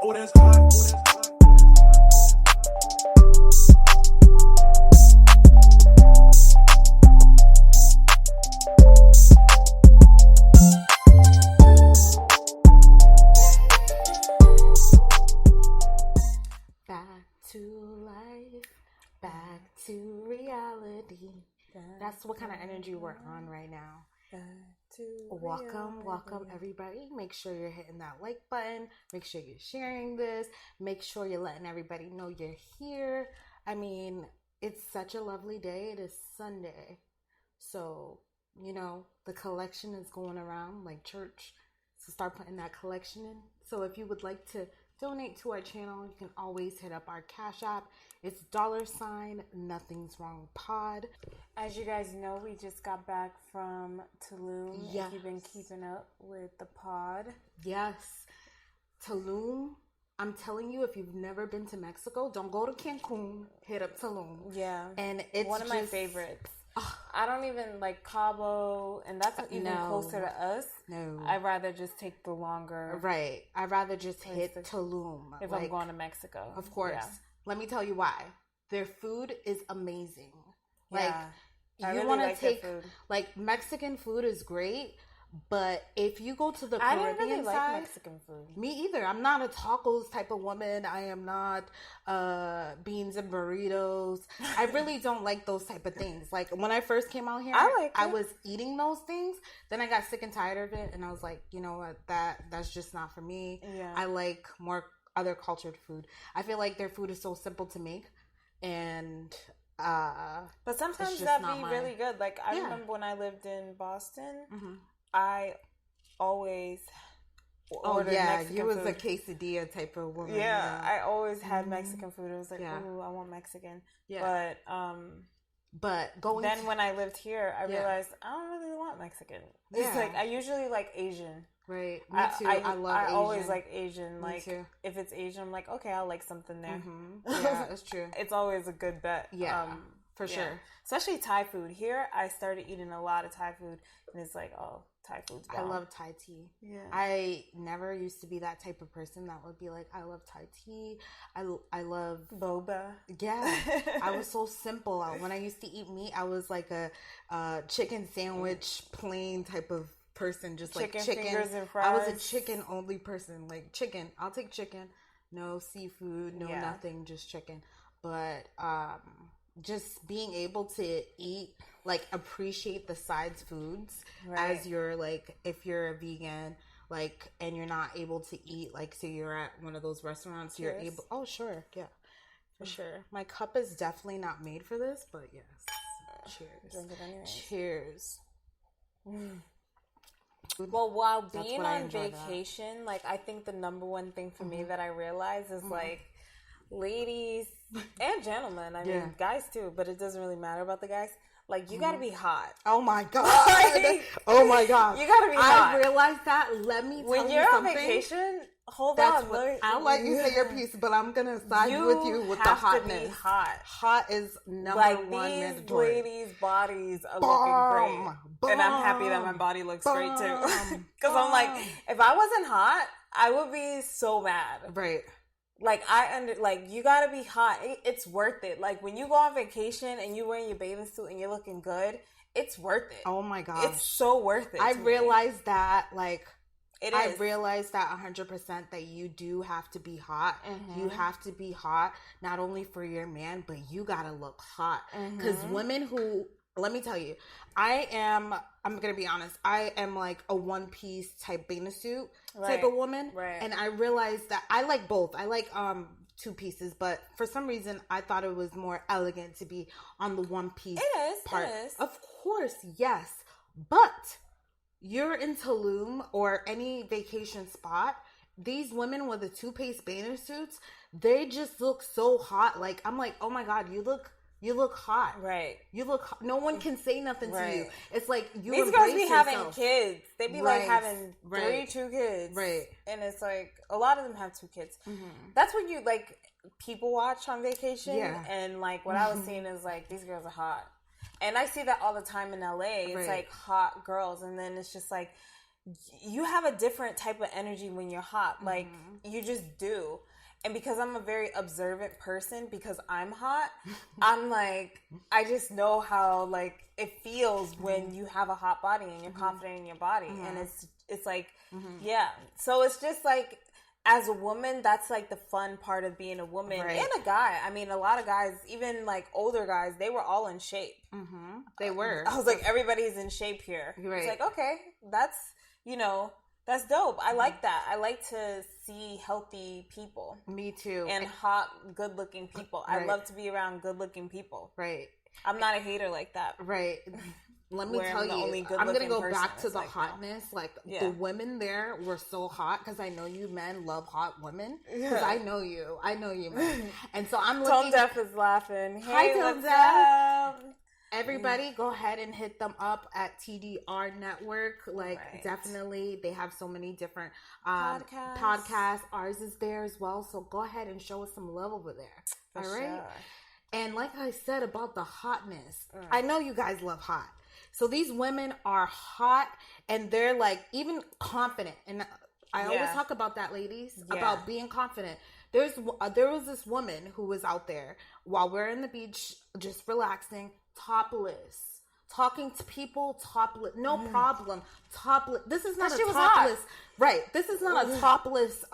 Oh, that's hot. Oh, that's hot. Back to life, back to reality. That's what kind of energy we're on right now. Welcome everybody. Make sure you're hitting that like button. Make sure you're sharing this. Make sure you're letting everybody know you're here. I mean, it's such a lovely day. It is Sunday. So, the collection is going around like church. So start putting that collection in. So if you would like to donate to our channel, you can always hit up our Cash App. It's $Nothing's Wrong Pod. As you guys know, we just got back from Tulum. Yes. If you've been keeping up with the pod. Yes. Tulum. I'm telling you, if you've never been to Mexico, don't go to Cancun. Hit up Tulum. Yeah. And it's one of my favorites. I don't even like Cabo, and that's even closer to us. No. I'd rather just take the longer. Right. I'd rather just hit Tulum. If I'm going to Mexico. Of course. Yeah. Let me tell you why. Their food is amazing. Yeah. Like, you want to take, like, Mexican food is great, but if you go to the Caribbean I didn't really side, like Mexican food. Me either. I'm not a tacos type of woman. I am not beans and burritos. I really don't like those type of things. Like, when I first came out here, I was eating those things. Then I got sick and tired of it, and I was like, you know what? That's just not for me. Yeah. I like more other cultured food. I feel like their food is so simple to make, and but sometimes that'd be really good. Like, I remember when I lived in Boston, I always ordered Mexican you was food. a quesadilla type of woman. Yeah, I always had Mexican food. It was like, ooh, I want Mexican. Yeah. But then when I lived here, I realized I don't really want Mexican. It's like I usually like Asian. Right. Me too. I love Asian. I always like Asian. Like, me too. If it's Asian, I'm like, okay, I'll like something there. Yeah, that's true. It's always a good bet. Yeah, for sure. Especially Thai food. Here, I started eating a lot of Thai food, and it's like, oh, Thai food's bomb. I love Thai tea. Yeah. I never used to be that type of person that would be like, I love Thai tea. I love boba. Yeah. I was so simple. When I used to eat meat, I was like a chicken sandwich, plain type of person, just chicken, like chicken. Fingers and fries. I was a chicken only person. Like, chicken. I'll take chicken. No seafood, no nothing, just chicken. But just being able to eat, like, appreciate the sides foods as you're, like, if you're a vegan, like, and you're not able to eat, like, so you're at one of those restaurants, you're able, oh, sure, yeah, for sure. My cup is definitely not made for this, but yes. Cheers. Drink it anyway. Cheers. Well, while being on vacation, like, I think the number one thing for me that I realize is, like, ladies and gentlemen, I mean, guys too, but it doesn't really matter about the guys. Like, you gotta be hot. Oh my God. Oh my God. You gotta be hot. I realized that. Let me tell you something. When you're on vacation, hold on. I'll let you say your piece, but I'm gonna side with you with the hotness. To be hot. Hot is number one mandatory. These ladies' bodies are looking great. And I'm happy that my body looks great too. Because I'm like, if I wasn't hot, I would be so mad. Right. Like, you gotta be hot. It's worth it. Like, when you go on vacation and you're wearing your bathing suit and you're looking good, it's worth it. Oh my God. It's so worth it. I realized that, like, I realized that 100% that you do have to be hot. You have to be hot, not only for your man, but you gotta look hot. Because women who, let me tell you, I'm gonna be honest, I am like a one-piece type bathing suit type of woman. Right. And I realized that I like both. I like two pieces, but for some reason I thought it was more elegant to be on the one piece part. It is. Of course, yes. But you're in Tulum or any vacation spot, these women with the two-piece bathing suits, they just look so hot. Like, I'm like, oh my God, you look hot. Right. You look hot. No one can say nothing to you. It's like these girls be having kids. They be like having 2 kids. Right. And it's like, a lot of them have 2 kids. That's when you, like, people watch on vacation. Yeah. And, like, what I was seeing is, like, these girls are hot. And I see that all the time in LA. It's like hot girls. And then it's just like, you have a different type of energy when you're hot. Like, you just do. And because I'm a very observant person, because I'm hot, I'm like, I just know how, like, it feels when you have a hot body and you're confident in your body. And it's like, yeah. So it's just like, as a woman, that's like the fun part of being a woman and a guy. I mean, a lot of guys, even like older guys, they were all in shape. They were. I was like, everybody's in shape here. It's like, okay, that's, you know, that's dope. I like that. I like to see healthy people. Me too. And hot, good-looking people. I love to be around good-looking people. Right. I'm not a hater like that. Right. Let me tell you, I'm going to go back to the hotness. Like, the women there were so hot because I know you men love hot women. Because I know you. I know you, men. And so I'm looking. Tone Deaf is laughing. Hey, Hi, Tone Deaf. Everybody, go ahead and hit them up at TDR Network. Like, definitely, they have so many different podcasts. Ours is there as well. So go ahead and show us some love over there. All right? Sure. And like I said about the hotness, I know you guys love hot. So these women are hot and they're like even confident. And I always talk about that, ladies, about being confident. There was this woman who was out there while we're in the beach, just relaxing, topless, talking to people, topless, no problem, topless. This is not a topless, right? This is not a topless,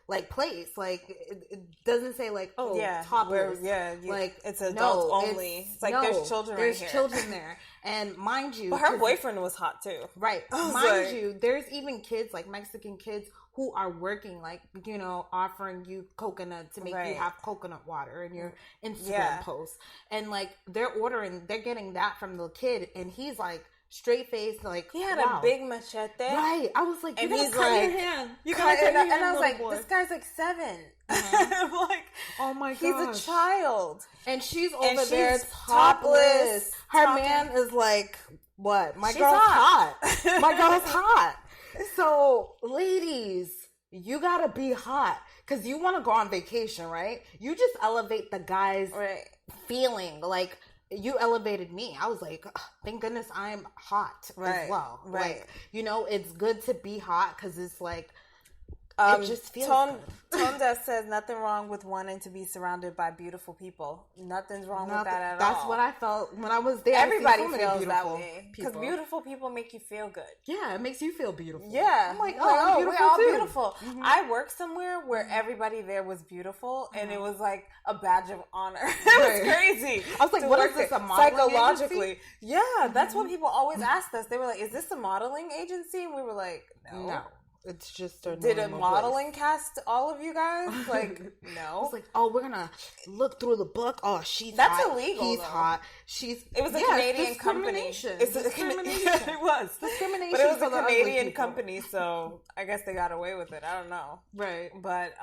like place. Like it doesn't say like, oh, topless. Like it's adults only. It's like there's children. There's children there, and mind you, but her boyfriend was hot too, right? Mind you, there's even kids like Mexican kids who are working, like, you know, offering you coconut to make you have coconut water in your Instagram post. And, like, they're getting that from the kid. And he's, like, straight face, like, he had a big machete. Right. I was like, you gotta cut your hand. You gotta cut your hand. And I was like, this guy's, like, 7. I'm like, oh my gosh. He's a child. And she's over there topless. Her man is like, what? My girl's hot. My girl's hot. So, ladies, you gotta be hot because you want to go on vacation, right? You just elevate the guy's feeling. Like, you elevated me. I was like, thank goodness I'm hot as well. Right. Like, you know, it's good to be hot because it's like, it just feels Tone Deaf says nothing wrong with wanting to be surrounded by beautiful people. Nothing's wrong with that at all. That's what I felt when I was there. Everybody feels that way because beautiful people make you feel good. Yeah, it makes you feel beautiful. Yeah, I'm like, oh, we're all beautiful. I worked somewhere where everybody there was beautiful, and it was like a badge of honor. It was crazy. I was like, what is this, a modeling psychologically agency? Yeah, that's what people always asked us. They were like, is this a modeling agency? And we were like, no. It's just did a modeling cast all of you guys? Like, no. It's like, oh, we're gonna look through the book. Oh, that's hot. Illegal. He's though. Hot. It was a Canadian company. It's discrimination. It was discrimination, but it was a Canadian company, so I guess they got away with it. I don't know. Right. But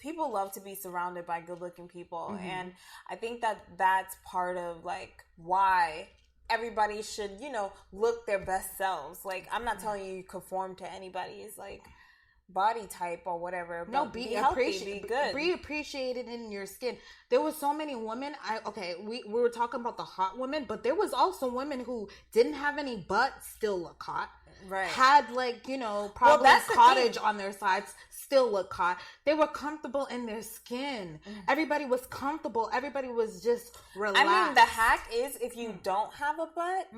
people love to be surrounded by good-looking people, and I think that that's part of like why everybody should, you know, look their best selves. Like, I'm not telling you conform to anybody's like body type or whatever. No, but be healthy, be good. Be appreciated in your skin. There were so many women. We were talking about the hot women, but there was also women who didn't have any butt, still look hot. Right. Had like, you know, probably cottage on their sides, still look hot. They were comfortable in their skin. Everybody was comfortable. Everybody was just relaxed. I mean, the hack is if you don't have a butt,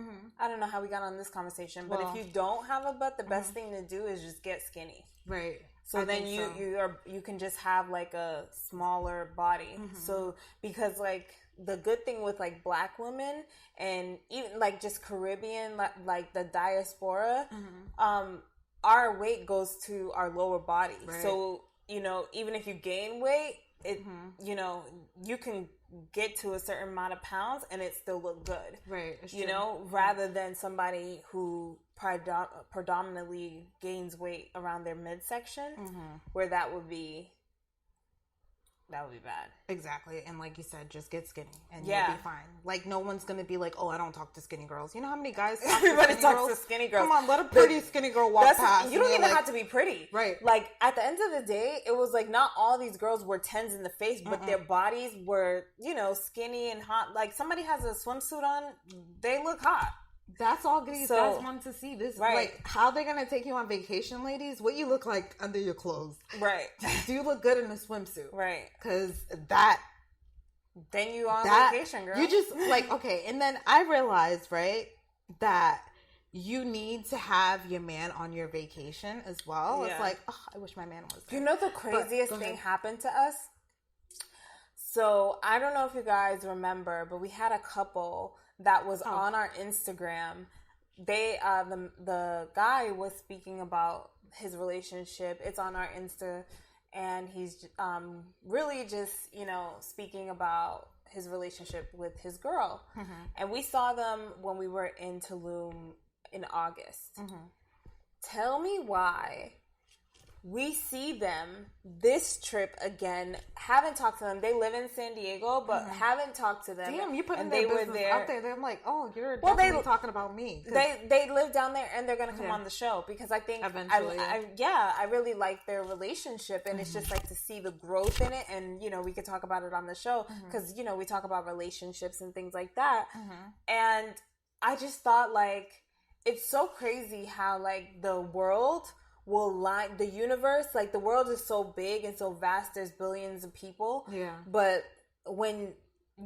I don't know how we got on this conversation, but if you don't have a butt, the best thing to do is just get skinny. Right. So then you can just have like a smaller body. So because like the good thing with like Black women and even like just Caribbean, like the diaspora, our weight goes to our lower body. Right. So, you know, even if you gain weight, you know, you can get to a certain amount of pounds and it still look good. Right. You know, rather than somebody who predominantly gains weight around their midsection, where that would be bad. Exactly. And like you said, just get skinny and you'll be fine. Like, no one's going to be like, oh, I don't talk to skinny girls. You know how many guys talk Everybody to talks to skinny girls. Come on, let a pretty skinny girl walk past. You don't even have to be pretty. Right. Like, at the end of the day, it was like not all these girls were 10s in the face, but their bodies were, you know, skinny and hot. Like, somebody has a swimsuit on, they look hot. That's all these guys want to see. This, right. Like, how they're going to take you on vacation, ladies? What you look like under your clothes. Right. Do you look good in a swimsuit? Right. Because then you on vacation, girl. You just, like, okay. And then I realized, right, that you need to have your man on your vacation as well. Yeah. It's like, oh, I wish my man was there. You know the craziest thing happened to us? So, I don't know if you guys remember, but we had a couple that was on our Instagram. They, the guy was speaking about his relationship. It's on our Insta, and he's really just, speaking about his relationship with his girl. Mm-hmm. And we saw them when we were in Tulum in August. Mm-hmm. Tell me why we see them this trip again. Haven't talked to them. They live in San Diego, but haven't talked to them. Damn, you putting their business out there. They're like, oh, you're definitely talking about me. They live down there, and they're gonna come on the show because I think eventually, I really like their relationship, and it's just like to see the growth in it, and we could talk about it on the show because we talk about relationships and things like that, and I just thought like it's so crazy how like the world will line the universe, like the world is so big and so vast, there's billions of people, but when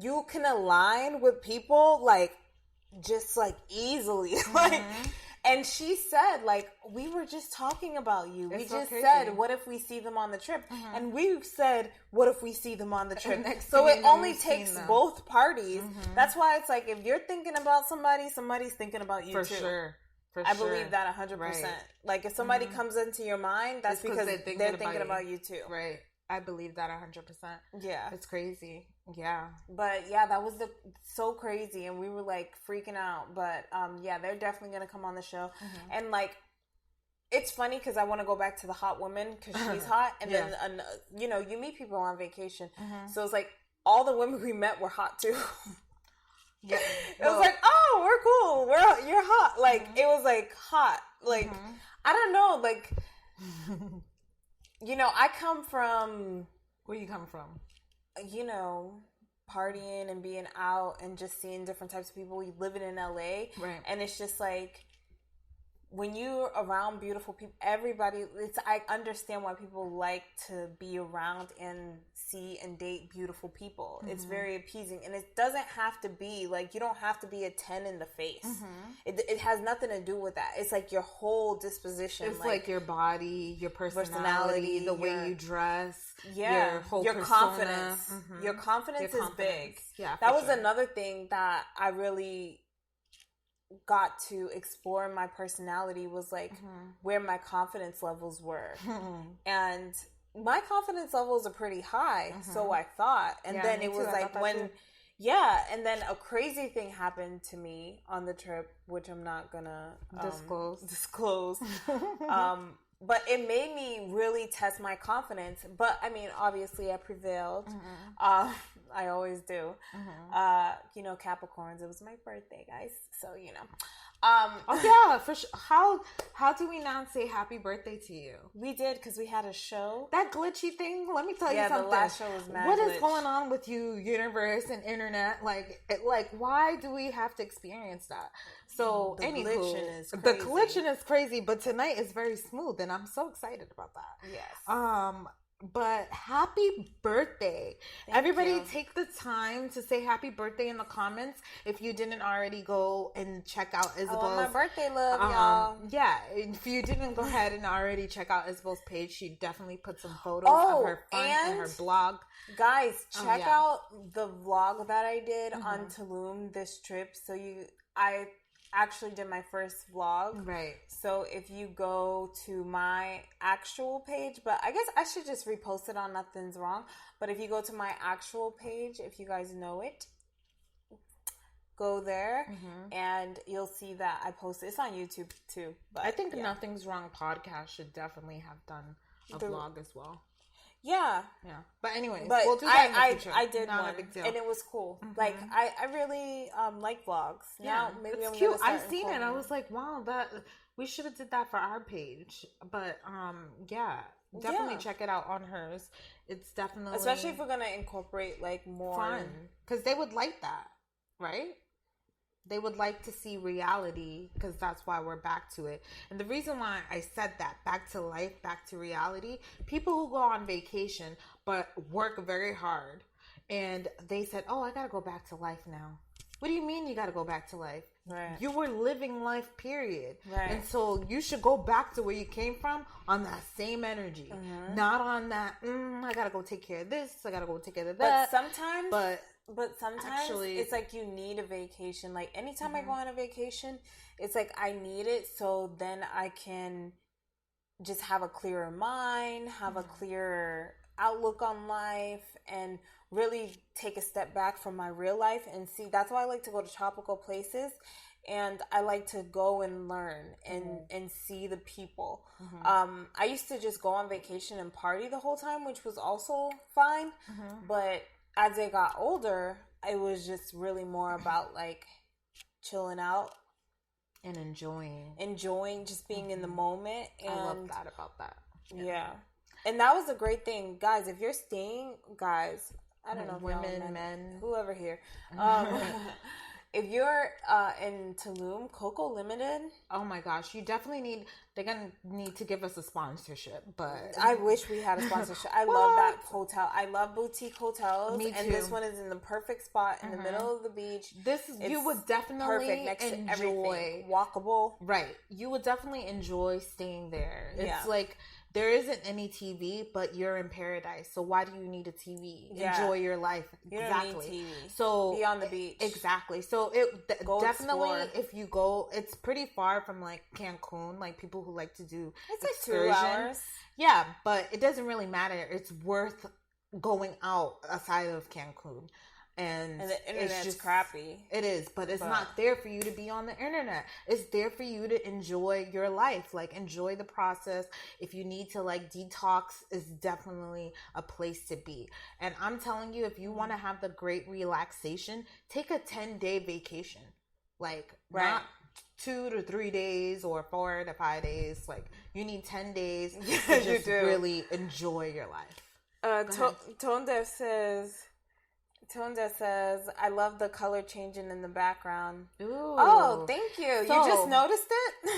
you can align with people like just like easily like, and she said like we were just talking about you, we just said what if we see them on the trip, and we said what if we see them on the trip, so it only takes both parties. That's why it's like if you're thinking about somebody's thinking about you for too. Sure. I believe that 100%. Right. Like if somebody comes into your mind, that's because they're thinking about you too. Right. I believe that 100%. Yeah. It's crazy. Yeah. But yeah, that was so crazy, and we were like freaking out. But yeah, they're definitely gonna come on the show, and like it's funny because I want to go back to the hot woman because she's hot, and then you meet people on vacation, so it's like all the women we met were hot too. Yeah, it was like, oh, we're cool. You're hot. Like it was like hot. Like I don't know. Like I come from. Where you come from? Partying and being out and just seeing different types of people. We living in LA, right? And it's just like when you're around beautiful people, everybody. I understand why people like to be around and see and date beautiful people. It's very appeasing, and it doesn't have to be like you don't have to be a 10 in the face. It has nothing to do with that. It's like your whole disposition. It's like your body, your personality, the way you dress, your whole confidence. Your confidence is big. Yeah, that was another thing that I really got to explore in my personality was like where my confidence levels were, and my confidence levels are pretty high, so I thought. And then it was like when and then a crazy thing happened to me on the trip, which I'm not gonna disclose. But it made me really test my confidence. But I mean, obviously I prevailed. I always do. Capricorns, it was my birthday, guys, so oh yeah, for sure. How do we not say happy birthday to you? We did, because we had a show. That glitchy thing, let me tell you something. The last show was mad What glitch. Is going on with you, universe and internet? Like why do we have to experience that? So the glitching is crazy, but tonight is very smooth, and I'm so excited about that. Yes. But happy birthday. Everybody take the time to say happy birthday in the comments if you didn't already go and check out Isabel's my birthday love, y'all. Yeah, if you didn't go ahead and already check out Isabel's page, she definitely put some photos of her fun in her blog. Guys, check out the vlog that I did on Tulum this trip. So I actually did my first vlog. Right. So if you go to my actual page, but I guess I should just repost it on Nothing's Wrong. But if you go to my actual page, if you guys know it, go there and you'll see that I posted. It's on YouTube too. But I think the Nothing's Wrong podcast should definitely have done a vlog as well. Yeah. But anyways, but we'll do that in the future. I did Not one, a big deal. and it was cool. Like I really like vlogs. Yeah, now, maybe it's I'm cute. I've seen it. I was like, wow, that we should have did that for our page. But definitely check it out on hers. It's definitely, especially if we're gonna incorporate like more fun, because they would like that, right? They would like to see reality, because that's why we're back to it. And the reason why I said that, back to life, back to reality, people who go on vacation but work very hard, and they said, oh, I gotta go back to life now. What do you mean you gotta go back to life? Right. You were living life, period. Right. And so you should go back to where you came from on that same energy. Not on that, I gotta go take care of this, I gotta go take care of that. But sometimes actually, it's like you need a vacation. Like anytime I go on a vacation, it's like I need it so then I can just have a clearer mind, have a clearer outlook on life, and really take a step back from my real life and see. That's why I like to go to tropical places, and I like to go and learn and see the people. I used to just go on vacation and party the whole time, which was also fine, but as I got older, it was just really more about like chilling out and enjoying just being in the moment. And I love that about that. Yeah. And that was a great thing, guys. If you're staying, guys, I don't know if women, men, whoever here, if you're in Tulum, Coco Limited. Oh my gosh, they're gonna need to give us a sponsorship, but I wish we had a sponsorship. I love that hotel. I love boutique hotels. Me too. And this one is in the perfect spot in the middle of the beach. You would definitely perfect next to everything. Walkable. Right. You would definitely enjoy staying there. It's like there isn't any TV, but you're in paradise. So why do you need a TV? Enjoy your life. You don't need TV. So be on the beach. Exactly. So it definitely, explore. if you go, it's pretty far from like Cancun. Like people who like to do it's excursion. Like 2 hours. Yeah, but it doesn't really matter. It's worth going out aside of Cancun. And the internet's just crappy. It is, but it's not there for you to be on the internet. It's there for you to enjoy your life, like enjoy the process. If you need to like detox, is definitely a place to be. And I'm telling you, if you want to have the great relaxation, take a 10-day vacation. Like not 2 to 3 days or 4 to 5 days. Like you need 10 days to just really enjoy your life. Tonda says, I love the color changing in the background. Ooh. Oh, thank you. You just noticed it?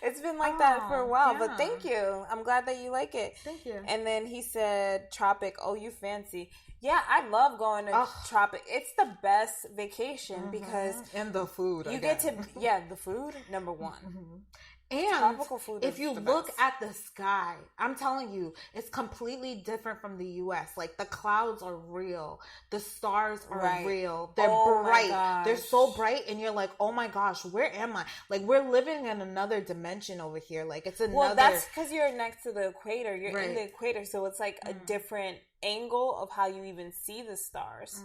It's been like that for a while, but thank you. I'm glad that you like it. Thank you. And then he said, Tropic, oh, you fancy. Yeah, I love going to Tropic. It's the best vacation because... And the food, you get to... Yeah, the food, number one. And if you look at the sky, I'm telling you, it's completely different from the U.S. Like the clouds are real, the stars are real. They're bright. They're so bright, and you're like, oh my gosh, where am I? Like we're living in another dimension over here. Like it's another. Well, that's because you're next to the equator. You're in the equator, so it's like a different angle of how you even see the stars.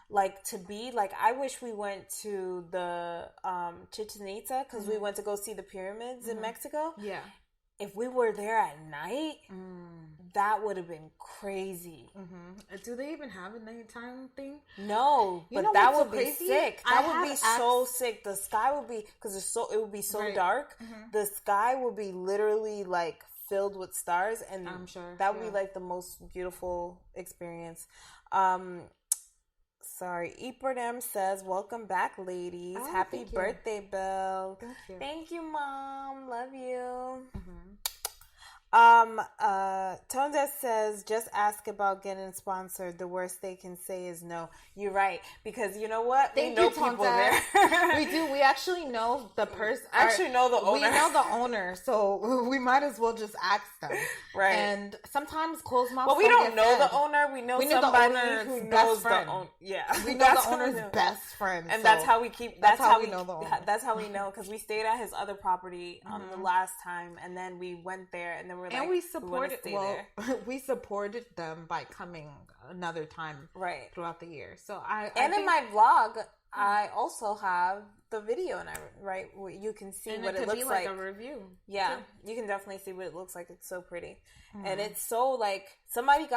Like to be like, I wish we went to the Chichen Itza because we went to go see the pyramids in Mexico. Yeah. If we were there at night, that would have been crazy. Do they even have a nighttime thing? No, but that would be sick. That would be so sick. The sky would be, because it would be so dark. The sky would be literally like filled with stars, and I'm sure that would be like the most beautiful experience. Sorry, Ibrahim says, welcome back, ladies. Happy birthday, Belle. Thank you. Thank you, Mom. Love you. Tonda says, just ask about getting sponsored. The worst they can say is no. You're right, because you know what? We know people there. We do. We actually know the person. Actually know the owner. We know the owner, so we might as well just ask them. Right. And sometimes closed mouths. Well, we don't know the owner. We know somebody who knows the owner. Yeah, we know the owner's best friend, and that's how we keep. That's how we know the owner. That's how we know, because we stayed at his other property the last time, and then we went there, and then we're like, and we supported. We supported them by coming another time throughout the year. So in my vlog, I also have the video, and where you can see what it looks like. A review. Yeah, you can definitely see what it looks like. It's so pretty, and it's so like somebody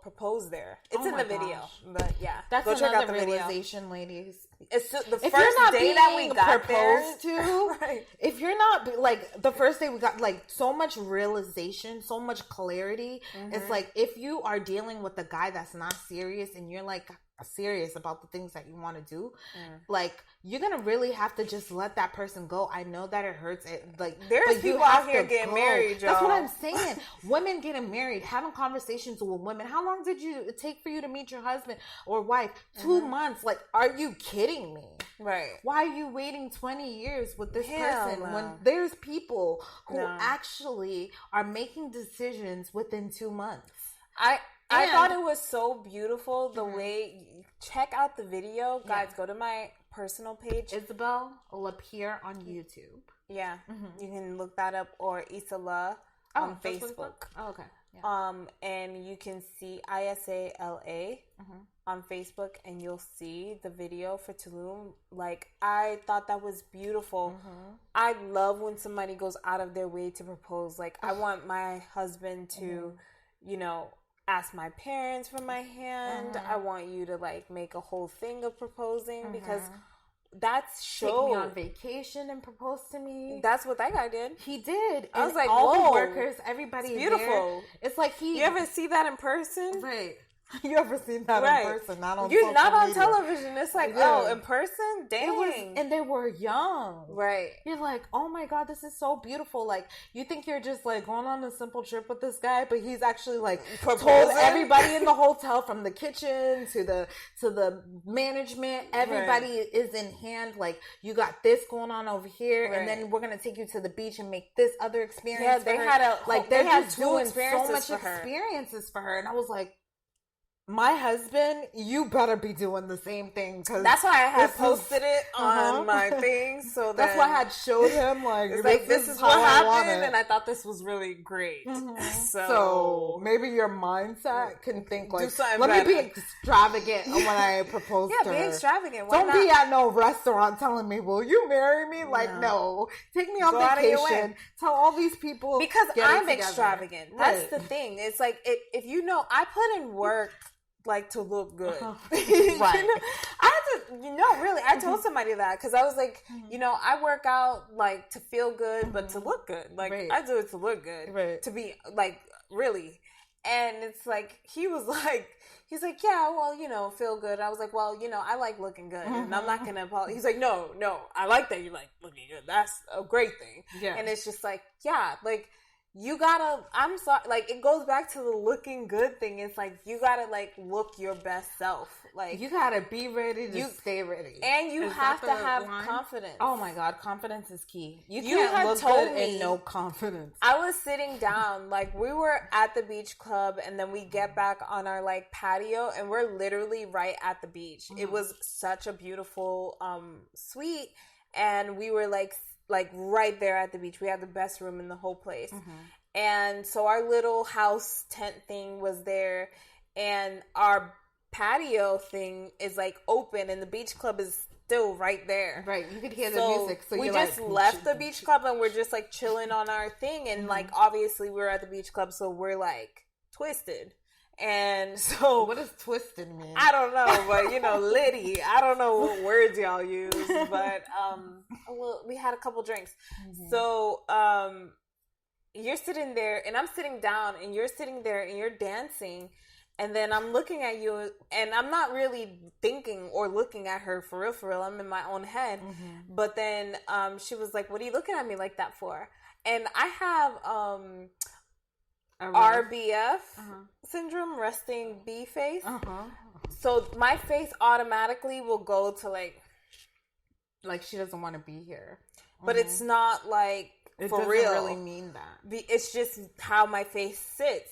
proposed there. It's in the video, but yeah, that's go check out the realization, ladies. It's the first day that we got proposed to. If you're not like the first day we got like so much realization, so much clarity. It's like if you are dealing with a guy that's not serious, and you're like serious about the things that you want to do, like you're gonna really have to just let that person go. I know that it hurts. There's people out here getting married, y'all. That's what I'm saying. Women getting married, having conversations with women. How long did it take for you to meet your husband or wife? 2 months. Like, are you kidding me? Right. Why are you waiting 20 years with this person when there's people who actually are making decisions within 2 months? I thought it was so beautiful the way. Check out the video, guys. Go to my personal page. Isabel will appear on YouTube. Yeah, you can look that up, or Isala on Facebook. Oh, okay. Yeah. And you can see ISALA on Facebook, and you'll see the video for Tulum. Like, I thought that was beautiful. I love when somebody goes out of their way to propose. Like, I want my husband to, you know, ask my parents for my hand. I want you to like make a whole thing of proposing because that's show. Take me on vacation and propose to me. That's what that guy did. He did. I was like, all whoa, the workers, everybody, it's beautiful. There. It's like You ever see that in person? Right. You ever seen that in person? Not on television. It's like, in person? Dang. And they were young. Right. You're like, oh my God, this is so beautiful. Like, you think you're just like going on a simple trip with this guy, but he's actually like told everybody in the hotel, from the kitchen to the management, everybody is in hand. Like, you got this going on over here, and then we're gonna take you to the beach and make this other experience. Yeah, they had just doing so much experiences for her, and I was like, my husband, you better be doing the same thing, because that's why I had posted it on my thing. So that's why I had showed him this is what happened, and I thought this was really great. So maybe your mindset can think like, let me be extravagant when I propose to her. Yeah, be extravagant. Don't be at no restaurant telling me, "Will you marry me?" Like, no, take me on vacation. Tell all these people, because I'm extravagant. That's the thing. It's like if you know, I put in work. Like, to look good. Right. You know, I had to, really, I told somebody that, because I was like, you know, I work out, like, to feel good, but to look good. Like, I do it to look good. To be, like, really. And it's like, he's like, yeah, well, you know, feel good. I was like, well, you know, I like looking good, and I'm not going to apologize. He's like, no, I like that you like looking good. That's a great thing. Yeah. And it's just like, yeah, like, you gotta, I'm sorry, like, it goes back to the looking good thing. It's like, you gotta, like, look your best self. Like, you gotta be ready to stay ready. And you have to have confidence. Oh my God, confidence is key. You can't look good and no confidence. I was sitting down, like, we were at the beach club, and then we get back on our, like, patio, and we're literally right at the beach. It was such a beautiful suite, and we were, like right there at the beach. We had the best room in the whole place. And so our little house tent thing was there, and our patio thing is like open, and the beach club is still right there. Right. You could hear the music. So we just left the beach club, and we're just like chilling on our thing. And like, obviously we're at the beach club, so we're like twisted. And so, what does twisted mean? I don't know, but you know, litty. I don't know what words y'all use, but well, we had a couple drinks. So you're sitting there, and I'm sitting down, and you're sitting there, and you're dancing, and then I'm looking at you, and I'm not really thinking or looking at her for real. I'm in my own head. But then she was like, "What are you looking at me like that for?" And I have RBF syndrome, resting B face. So my face automatically will go to like she doesn't want to be here. But it's not like it for doesn't real. Really mean that. It's just how my face sits.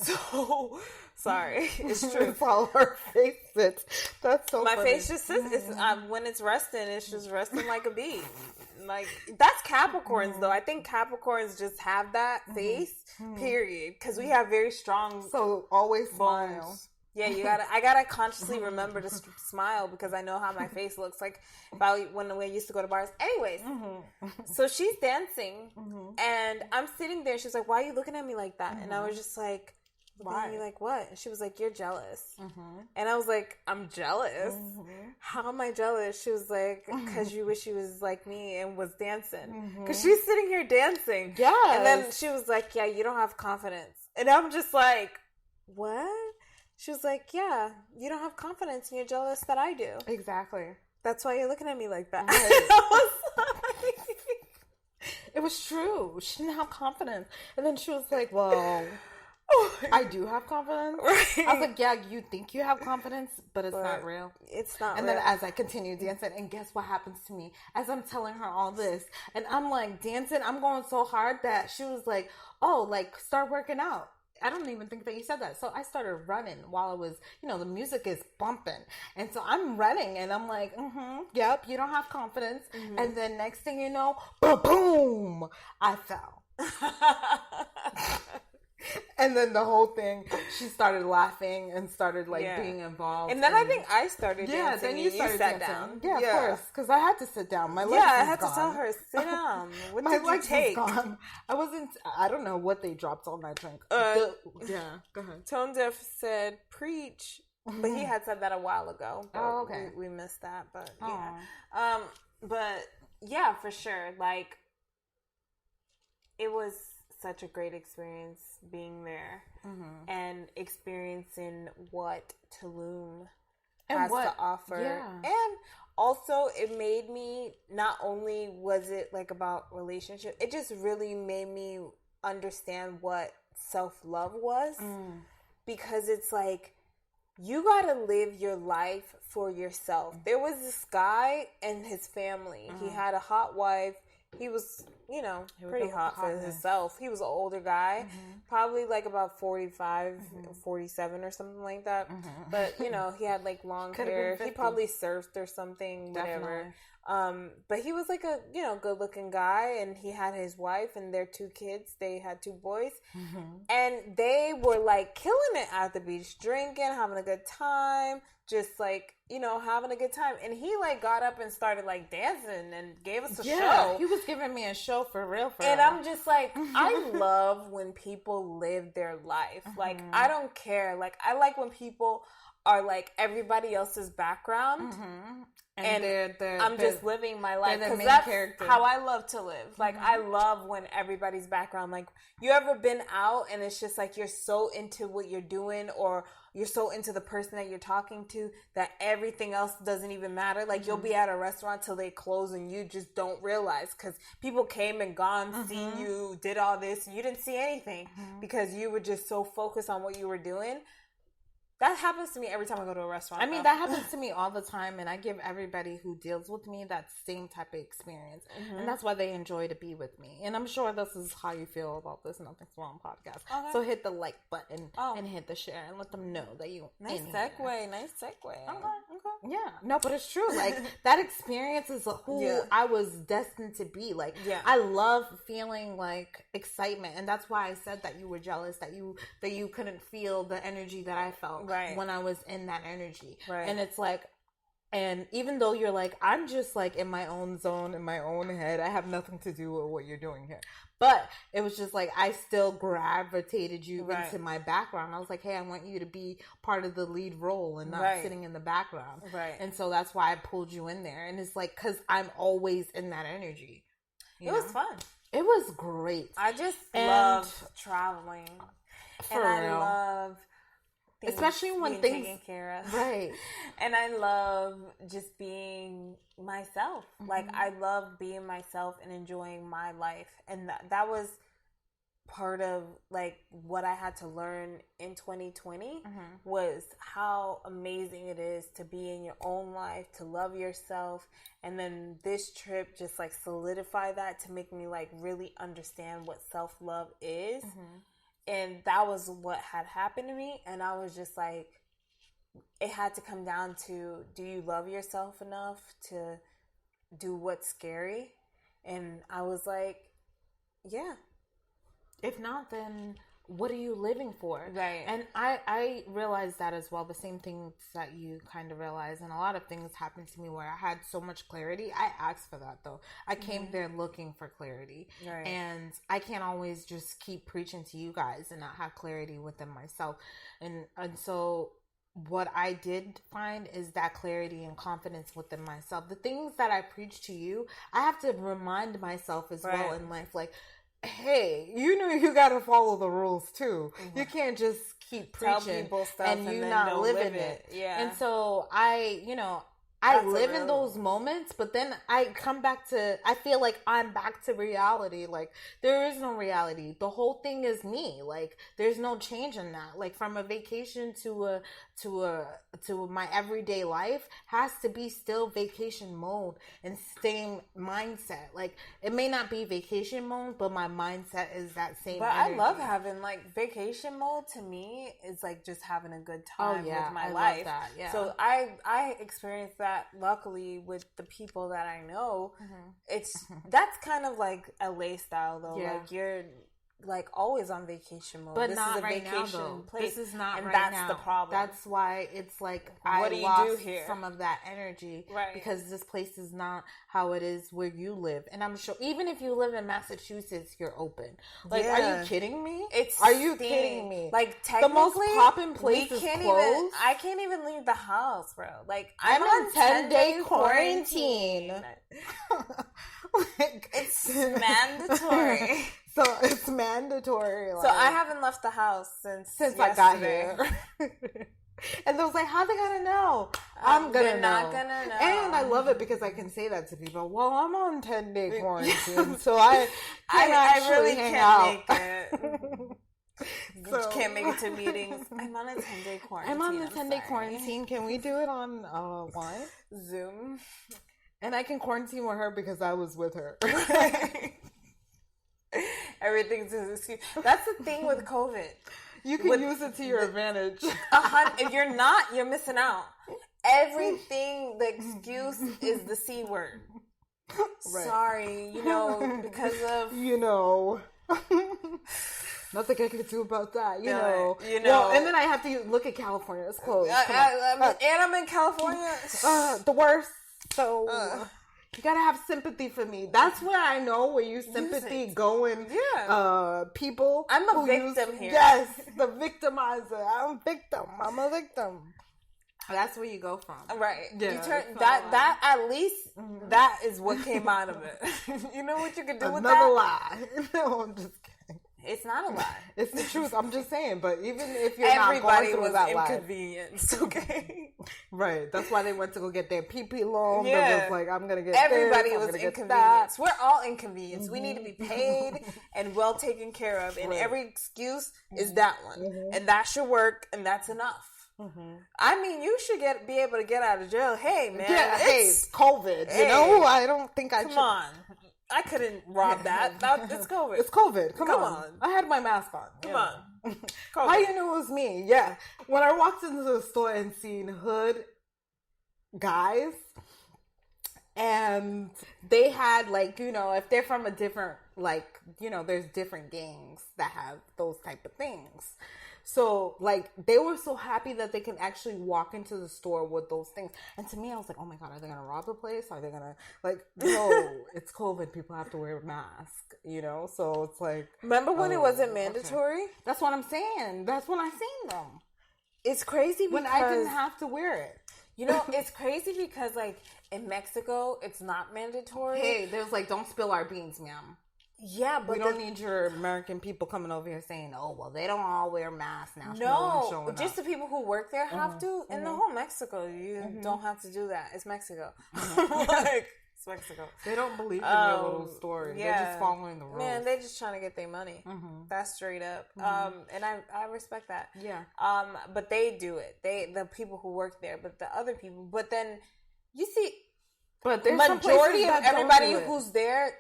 So sorry, it's true. It's how her face sits. That's so. My funny. face just sits. When it's resting, it's just resting like a bee. Like, that's Capricorns though. I think Capricorns just have that face, period, because we have very strong. So always bones. Smile. Yeah, I gotta consciously remember to smile, because I know how my face looks like when we used to go to bars. Anyways, so she's dancing, and I'm sitting there. She's like, "Why are you looking at me like that?" And I was just like, "Why?" And you're like, "What?" And she was like, "You're jealous." And I was like, "I'm jealous? How am I jealous?" She was like, "Because you wish you was like me and was dancing." Because she's sitting here dancing. Yeah. And then she was like, "Yeah, you don't have confidence." And I'm just like, what? She was like, yeah, you don't have confidence and you're jealous that I do. Exactly. That's why you're looking at me like that. Right. It was true. She didn't have confidence. And then she was like, well, I do have confidence. Right. I was like, yeah, you think you have confidence, but it's not real. It's not and real. And then as I continue dancing, and guess what happens to me? As I'm telling her all this, and I'm like dancing, I'm going so hard that she was like, oh, like start working out. I don't even think that you said that. So I started running while it was, the music is bumping. And so I'm running and I'm like, yep, you don't have confidence. Mm-hmm. And then next thing you know, boom, I fell. And then the whole thing, she started laughing and started being involved. And then I think I started dancing. Yeah, then you sat dancing. Down. Yeah, of course, because I had to sit down. My legs I had gone. to tell her, sit down. What My did you take? Was gone. I don't know what they dropped on that drink. Go ahead. Tone Deaf said, preach. But he had said that a while ago. Oh, okay. We missed that, but yeah. But yeah, for sure. Like, it was such a great experience being there and experiencing what Tulum has to offer. Yeah. And also it made me, not only was it like about relationship, it just really made me understand what self-love was. Because it's like, you gotta live your life for yourself. There was this guy and his family. He had a hot wife. He was, pretty hot for himself. He was an older guy, probably like about 45, 47 or something like that. But, he had like long hair. He probably surfed or something, whatever. But he was like a, good looking guy, and he had his wife and their 2 kids. They had 2 boys, and they were like killing it at the beach, drinking, having a good time, just like, having a good time. And he like got up and started like dancing and gave us a show. He was giving me a show for real. And I'm just like, I love when people live their life. Like, I don't care. Like, I like when people are like everybody else's background. And I'm just living my life, because that's how I love to live. Like, I love when everybody's background, like, you ever been out and it's just like you're so into what you're doing, or you're so into the person that you're talking to that everything else doesn't even matter. Like, you'll be at a restaurant till they close and you just don't realize, because people came and gone, seen you, did all this, and you didn't see anything because you were just so focused on what you were doing. That happens to me every time I go to a restaurant. I mean, that happens to me all the time, and I give everybody who deals with me that same type of experience. And that's why they enjoy to be with me. And I'm sure this is how you feel about this Nothing's Wrong podcast. Okay. So hit the like button and hit the share and let them know that you Nice segue. Okay. Yeah. No, but it's true. Like, that experience is who I was destined to be. Like, I love feeling like excitement, and that's why I said that you were jealous, that you couldn't feel the energy that I felt. Right. When I was in that energy. Right. And it's like, and even though you're like, I'm just like in my own zone, in my own head, I have nothing to do with what you're doing here. But it was just like, I still gravitated you into my background. I was like, hey, I want you to be part of the lead role and not sitting in the background. Right. And so that's why I pulled you in there. And it's like, because I'm always in that energy. It was fun. It was great. I just love traveling. I love... Especially when things taken care of, right? And I love just being myself. Like, I love being myself and enjoying my life, and that was part of like what I had to learn in 2020 was how amazing it is to be in your own life, to love yourself. And then this trip just like solidified that to make me like really understand what self-love is. And that was what had happened to me. And I was just like, it had to come down to, do you love yourself enough to do what's scary? And I was like, yeah. If not, then what are you living for? Right. And I realized that as well, the same things that you kind of realize. And a lot of things happened to me where I had so much clarity. I asked for that, though. I came there looking for clarity. Right. And I can't always just keep preaching to you guys and not have clarity within myself. And so what I did find is that clarity and confidence within myself. The things that I preach to you, I have to remind myself as well in life, like, hey, you know, you got to follow the rules too. You can't just keep preaching tell people stuff and you not living it. Yeah. And so I live in those moments, but then I come back to, I feel like I'm back to reality. Like, there is no reality. The whole thing is me. Like, there's no change in that. Like, from a vacation to my everyday life has to be still vacation mode and same mindset. Like, it may not be vacation mode, but my mindset is that same But energy. I love having, like, vacation mode to me is like just having a good time with my life. Love that. Yeah. So I experienced that luckily with the people that I know. That's kind of like LA style though. Yeah. Like, you're like always on vacation mode. But this not is a right vacation now, though. place. This is not and right that's now. The problem. That's why it's like what do you do here? Some of that energy, right? Because this place is not how it is where you live. And I'm sure even if you live in Massachusetts, you're open. Like, are you kidding me? Are you kidding me? Like, technically, the most poppin' place is closed. I can't even leave the house, bro. Like, I'm on 10-day quarantine. Like, it's mandatory. So it's mandatory. So I haven't left the house since yesterday. I got here. And they was like, how they gonna know? I'm gonna know. They're not gonna know. And I love it because I can say that to people. Well, I'm on 10-day quarantine, so I really can't out. Make it. So, can't make it to meetings. I'm on a 10-day quarantine. I'm on the 10-day quarantine. Can we do it on what? Zoom. And I can quarantine with her because I was with her. Everything's an excuse. That's the thing with COVID. You can use it to your advantage. If you're not, you're missing out. Everything, the excuse is the C word. Right. Sorry, because of... Nothing I can do about that, you know. Well, and then I have to look at California. It's closed. And I'm in California. The worst. So... You gotta have sympathy for me. That's where I know where you sympathy going. Yeah. People. I'm a victim here. Yes, the victimizer. I'm a victim. That's where you go from. Right. Yeah, you turn that at least that is what came out of it. You know what you could do with that? Another lie. No, I'm just kidding. It's not a lie. It's the truth. I'm just saying. But even if you're not going through that lie, inconvenienced. Okay. Right. That's why they went to go get their PP loan. Yeah. It was like, I'm gonna get everybody this, was inconvenienced. We're all inconvenienced. We need to be paid and well taken care of. And every excuse is that one, and that should work, and that's enough. I mean, you should be able to get out of jail. Hey, man, it's COVID. Hey, I don't think I should. Come on. I couldn't rob that. It's COVID. It's COVID. Come on. I had my mask on. Come on. COVID. How you knew it was me? Yeah. When I walked into the store and seen hood guys, and they had if they're from a different there's different gangs that have those type of things. So, they were so happy that they can actually walk into the store with those things. And to me, I was like, oh my God, are they going to rob the place? Are they going to, no, it's COVID. People have to wear a mask, So it's like... Remember when it wasn't mandatory? Okay. That's what I'm saying. That's when I seen them. It's crazy because... When I didn't have to wear it. It's crazy because, in Mexico, it's not mandatory. Hey, there's don't spill our beans, ma'am. Yeah, but we don't need your American people coming over here saying, "Oh, well, they don't all wear masks now." No, just the people who work there have to. In the whole Mexico, you don't have to do that. It's Mexico. It's Mexico. They don't believe in your little story. Yeah. They're just following the rules. Man, they're just trying to get their money. That's straight up. And I respect that. Yeah. But they do it. The people who work there, but the other people. But then you see, but there's majority of everybody who's there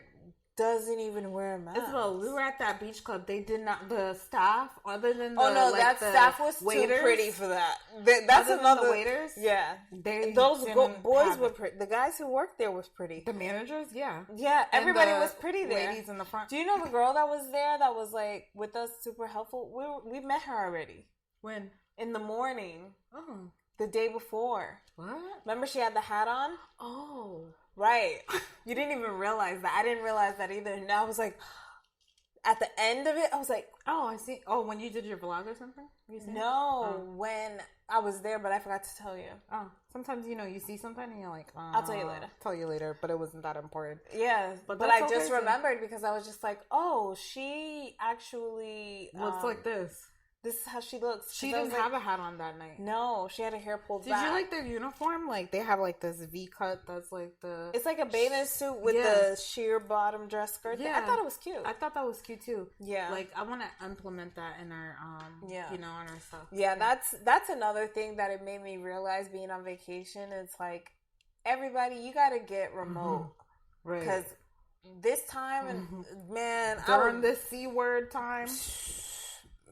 doesn't even wear a mask. Well, we were at that beach club. They did not. The staff, other than that staff was waiters, too pretty for that. That's another. The waiters, yeah. Those boys were pretty. The guys who worked there was pretty. The managers, yeah. Everybody was pretty there. Ladies in the front. Do you know the girl that was there that was with us, super helpful? We met her already. When? In the morning. Oh. The day before. What? Remember she had the hat on? Oh. Right. You didn't even realize that. I didn't realize that either. And I was like, at the end of it, I was like, oh, I see. Oh, when you did your vlog or something? When I was there, but I forgot to tell you. Oh, sometimes, you see something and you're like, I'll tell you later. Tell you later, but it wasn't that important. Yeah, but I just remembered because I was just like, oh, she actually... looks like this. this is how she looks. She didn't have a hat on that night. No, she had her hair pulled back. Did you like their uniform? Like, they have, like, this V-cut that's, like, the... It's like a bathing suit with the sheer bottom dress skirt. Yeah. I thought it was cute. I thought that was cute, too. Yeah. Like, I want to implement that in our, you know, on our stuff. Yeah, that's another thing that it made me realize being on vacation. It's like, everybody, you got to get remote. Right. Because this time, and man... During this C-word time...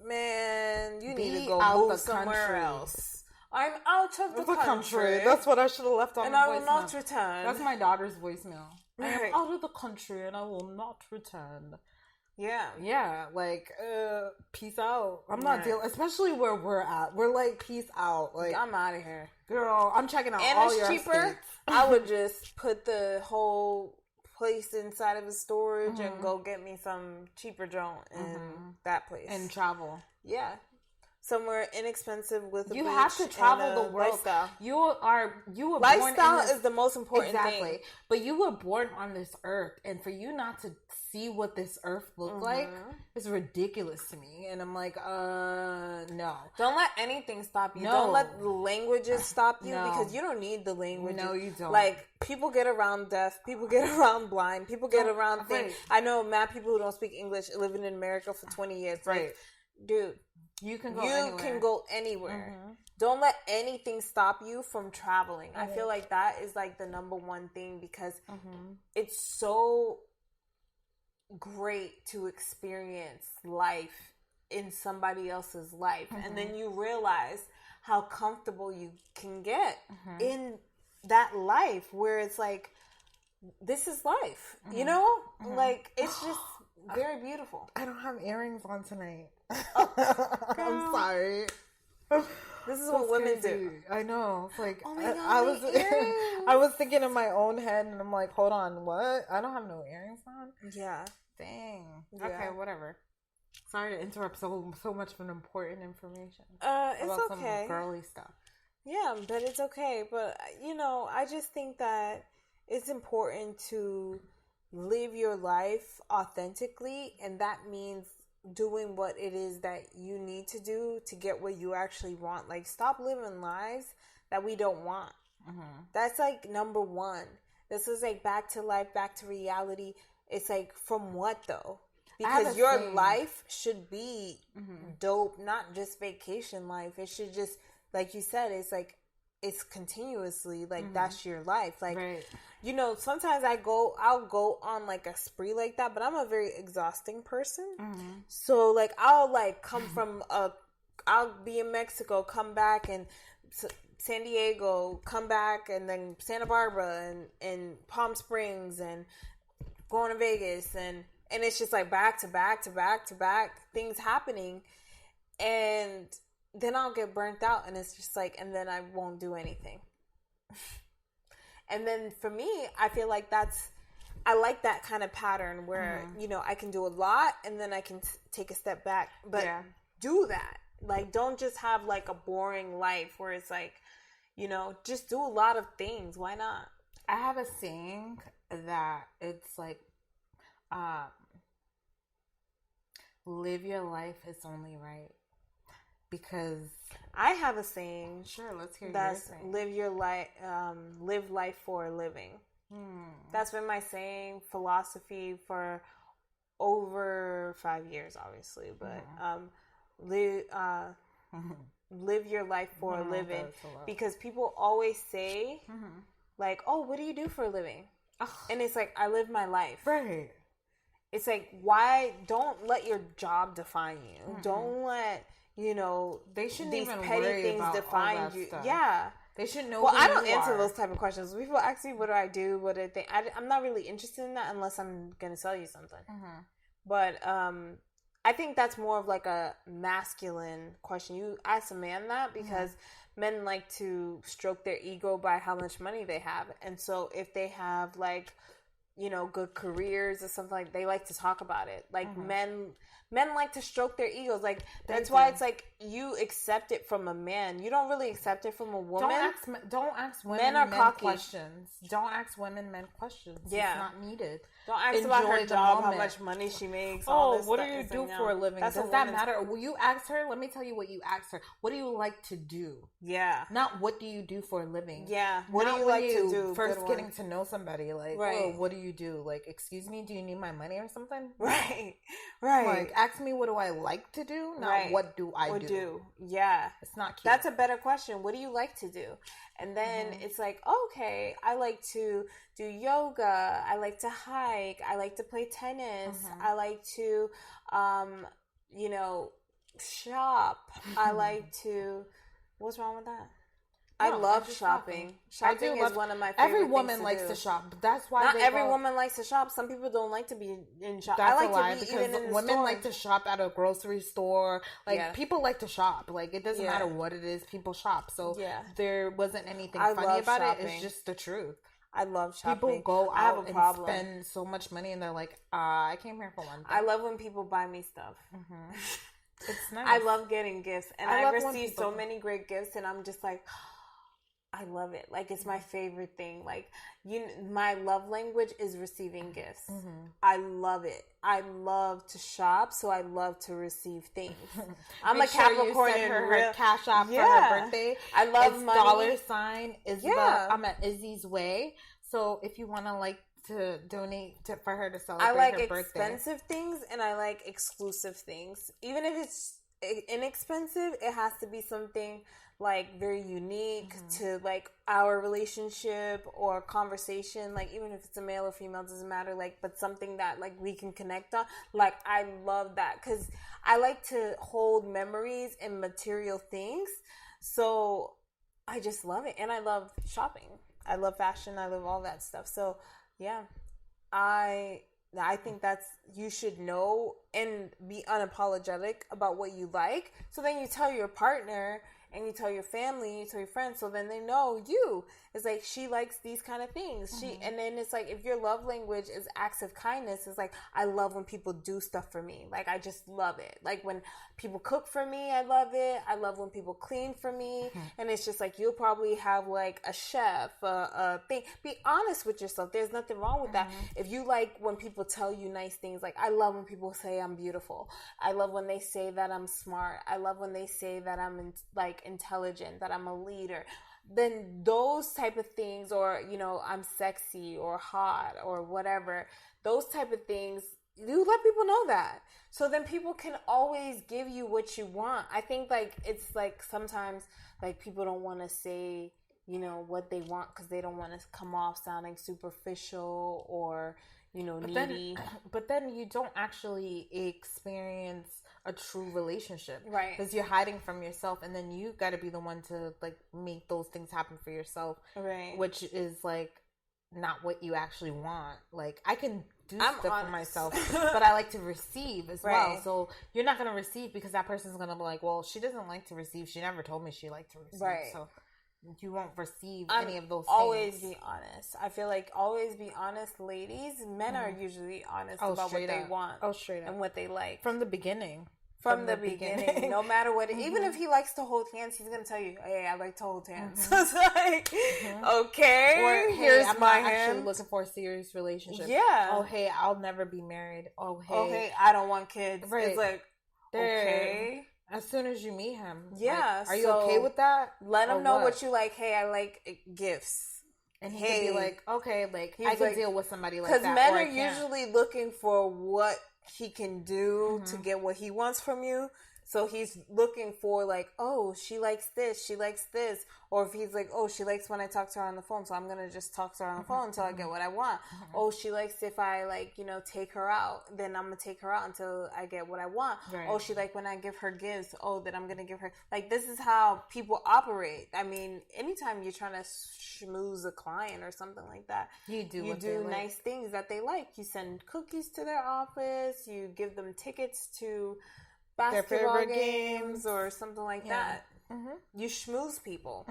Man, you need to go move somewhere else. I'm out of the country. That's what I should have left on and the voicemail. And I will not return. That's my daughter's voicemail. Right. I am out of the country and I will not return. Yeah. Yeah, like, peace out. I'm not dealing, especially where we're at. We're like, peace out. Like, I'm out of here. Girl, I'm checking out and all your states. I would just put the whole place inside of a storage and go get me some cheaper joint in that place and travel. Yeah, somewhere inexpensive with a you have to travel the world. Lifestyle. You were lifestyle born is the most important thing. But you were born on this earth, and for you not to see what this earth looked like is ridiculous to me. And I'm like, no. Don't let anything stop you. No. Don't let the languages stop you because you don't need the language. No, you don't. Like, people get around deaf, people get around blind, people get around things. I know mad people who don't speak English living in America for 20 years. Right. Like, dude, you can go anywhere. Don't let anything stop you from traveling. I feel like that is like the number one thing because it's so great to experience life in somebody else's life and then you realize how comfortable you can get in that life where it's like, this is life, you know? Like, it's just very beautiful. I don't have earrings on tonight. I'm sorry. This is what women do. I know. It's like, oh my God, I was thinking in my own head and I'm like, hold on, what? I don't have no earrings on? Yeah. Dang. Yeah. Okay, whatever. Sorry to interrupt so much of an important information. It's about okay. Some girly stuff. Yeah, but it's okay. But, you know, I just think that it's important to live your life authentically, and that means doing what it is that you need to do to get what you actually want. Like, stop living lives that we don't want. That's like number one. This is like back to life, back to reality. It's like, from what though? Because your life should be dope, not just vacation life. It should just, like you said, it's like, it's continuously like that's your life. Like, you know, sometimes I'll go on like a spree like that, but I'm a very exhausting person. So like, I'll like come from I'll be in Mexico, come back and San Diego, come back, and then Santa Barbara and Palm Springs and going to Vegas and it's just like back to back to back to back things happening, and then I'll get burnt out, and it's just like, and then I won't do anything. And then for me, I feel like I like that kind of pattern where, you know, I can do a lot and then I can take a step back, but do that. Like, don't just have like a boring life where it's like, you know, just do a lot of things. Why not? I have a saying that it's like, live your life, it's only right. Because I have a saying. Sure, let's hear that's your saying. Live life for a living. That's been my saying, philosophy for over 5 years, obviously. But live your life for a living, because people always say, like, "Oh, what do you do for a living?" And it's like, I live my life. Right. It's like, why? Don't let your job define you. Don't let, you know, they shouldn't these even petty worry things about define all that you. stuff. Yeah. They should know. Well, I don't answer those type of questions. People ask me, what do I do? What do I think? I'm not really interested in that unless I'm going to sell you something. But I think that's more of like a masculine question. You ask a man that because men like to stroke their ego by how much money they have. And so if they have like good careers or something, like they like to talk about it. Like men like to stroke their egos. Like that's why it's like you accept it from a man. You don't really accept it from a woman. Don't ask women men questions. Don't ask women men questions. Yeah. It's not needed. Don't ask about her job, how much money she makes. What do you do for a living? Does that matter? Will you ask her? Let me tell you what you ask her. What do you like to do? Yeah. Not what do you do for a living? Yeah. What do you like to do? First getting to know somebody, like, oh, what do you do? Like, excuse me, do you need my money or something? Right. Like, ask me what do I like to do, not what do I do. Yeah. It's not cute. That's a better question. What do you like to do? And then it's like, okay, I like to do yoga. I like to hike. I like to play tennis. I like to, shop. I like to, what's wrong with that? I love shopping. Shopping is one of my favorite things. Every woman likes to shop. But that's why not every woman likes to shop. Some people don't like to be in shop. I like to be even in the women like to shop at a grocery store. Like people like to shop. Like it doesn't matter what it is. People shop. So there wasn't anything funny about it. It's just the truth. I love shopping. People go out and spend so much money, and they're like, "I came here for one thing." I love when people buy me stuff. It's nice. I love getting gifts, and I receive so many great gifts, and I'm just like, I love it. Like it's my favorite thing. Like my love language is receiving gifts. I love it. I love to shop, so I love to receive things. I'm a Capricorn. You send her cash app for her birthday. I love money. $sign Isabel. I'm at Izzy's Way. So if you want to donate for her to celebrate her birthday. I like expensive things and I like exclusive things. Even if it's inexpensive, it has to be something like very unique to like our relationship or conversation. Like even if it's a male or female, doesn't matter. Like, but something that like we can connect on. Like I love that because I like to hold memories and material things. So I just love it, and I love shopping. I love fashion. I love all that stuff. So yeah, I think that's, you should know and be unapologetic about what you like. So then you tell your partner and you tell your family, you tell your friends, so then they know you. It's like, she likes these kind of things. And then it's like, if your love language is acts of kindness, it's like, I love when people do stuff for me. Like, I just love it. Like, when people cook for me, I love it. I love when people clean for me. And it's just like, you'll probably have like a chef, a thing. Be honest with yourself. There's nothing wrong with that. If you like when people tell you nice things, like, I love when people say I'm beautiful. I love when they say that I'm smart. I love when they say that I'm intelligent, that I'm a leader. Then those type of things, or I'm sexy or hot or whatever, those type of things, you let people know that, so then people can always give you what you want. I think like it's like sometimes like people don't want to say what they want because they don't want to come off sounding superficial or needy. But then you don't actually experience a true relationship, right? Because you're hiding from yourself, and then you got to be the one to like make those things happen for yourself, right? Which is like not what you actually want. Like, I can do stuff for myself, but I like to receive as well. So you're not gonna receive because that person's gonna be like, well, she doesn't like to receive. She never told me she liked to receive, right? So you won't receive any of those things. Always be honest. I feel like always be honest, ladies. Men are usually honest about what they want. Straight up. And what they like. From the beginning. From the beginning. No matter what. Even if he likes to hold hands, he's going to tell you, hey, I like to hold hands. So it's like, okay, or, hey, here's I'm my not hand. actually looking for a serious relationship. Yeah. Oh, hey, I'll never be married. Oh, hey, I don't want kids. Right. It's like, okay. As soon as you meet him. Yeah. Like, are you okay with that? Let him know what you like. Hey, I like gifts. And he can be like, okay, like, I can deal with somebody like that. Because men are usually looking for what he can do to get what he wants from you. So he's looking for like, oh, she likes this, she likes this. Or if he's like, oh, she likes when I talk to her on the phone, so I'm going to just talk to her on the phone until I get what I want. Oh, she likes if I like, take her out, then I'm going to take her out until I get what I want. Right. Oh, she like when I give her gifts, oh, then I'm going to give her. Like, this is how people operate. I mean, anytime you're trying to schmooze a client or something like that, you do nice things that they like. You send cookies to their office, you give them tickets to basketball games or something like that. You schmooze people.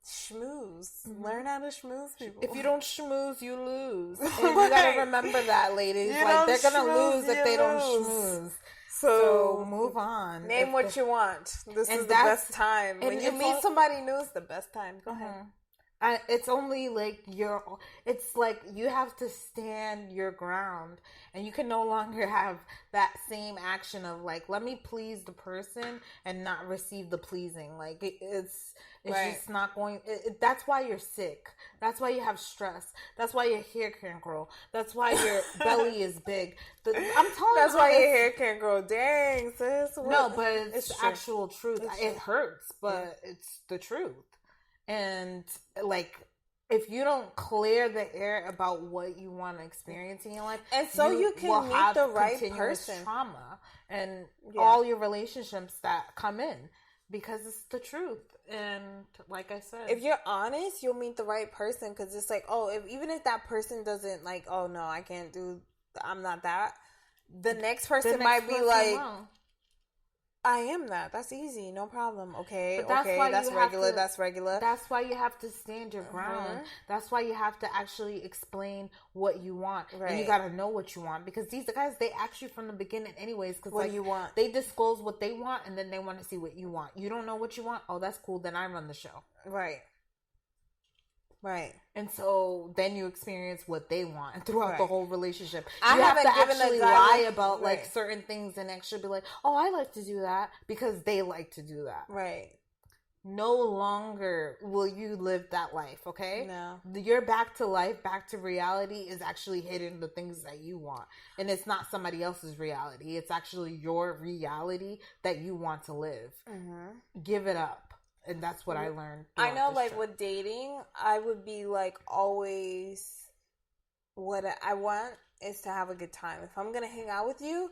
schmooze. Learn how to schmooze people. If you don't schmooze, you lose. And you gotta remember that, ladies. Like, they're gonna lose if they don't schmooze. So move on. Name what you want. This is the best time. When you meet somebody new, it's the best time. Go ahead. It's only like it's like you have to stand your ground, and you can no longer have that same action of like, let me please the person and not receive the pleasing. Like it's just not going. That's why you're sick. That's why you have stress. That's why your hair can't grow. That's why your belly is big. I'm telling you, that's why your hair can't grow. Dang, sis. No, but it's actual truth. It hurts, but it's the truth. And like, if you don't clear the air about what you want to experience in your life, and so you can meet the right person, trauma and all your relationships that come in, because it's the truth. And like I said, if you're honest, you'll meet the right person, because it's like, even if that person doesn't like, oh no, I can't do, I'm not that. The next person might be like, I am that. That's easy. No problem. Okay. That's regular. That's regular. That's why you have to stand your ground. That's why you have to actually explain what you want. Right. And you got to know what you want. Because these guys, they ask you from the beginning anyways. Because what do you want? They disclose what they want, and then they want to see what you want. You don't know what you want? Oh, that's cool. Then I run the show. Right. Right. And so then you experience what they want, and throughout the whole relationship, you have to actually lie about like certain things and actually be like, oh, I like to do that, because they like to do that. Right. No longer will you live that life, okay? No. Your back to life, back to reality is actually hidden the things that you want. And it's not somebody else's reality. It's actually your reality that you want to live. Mm-hmm. Give it up. And that's what I learned. I know, like, with dating, I would be, like, always, what I want is to have a good time. If I'm going to hang out with you,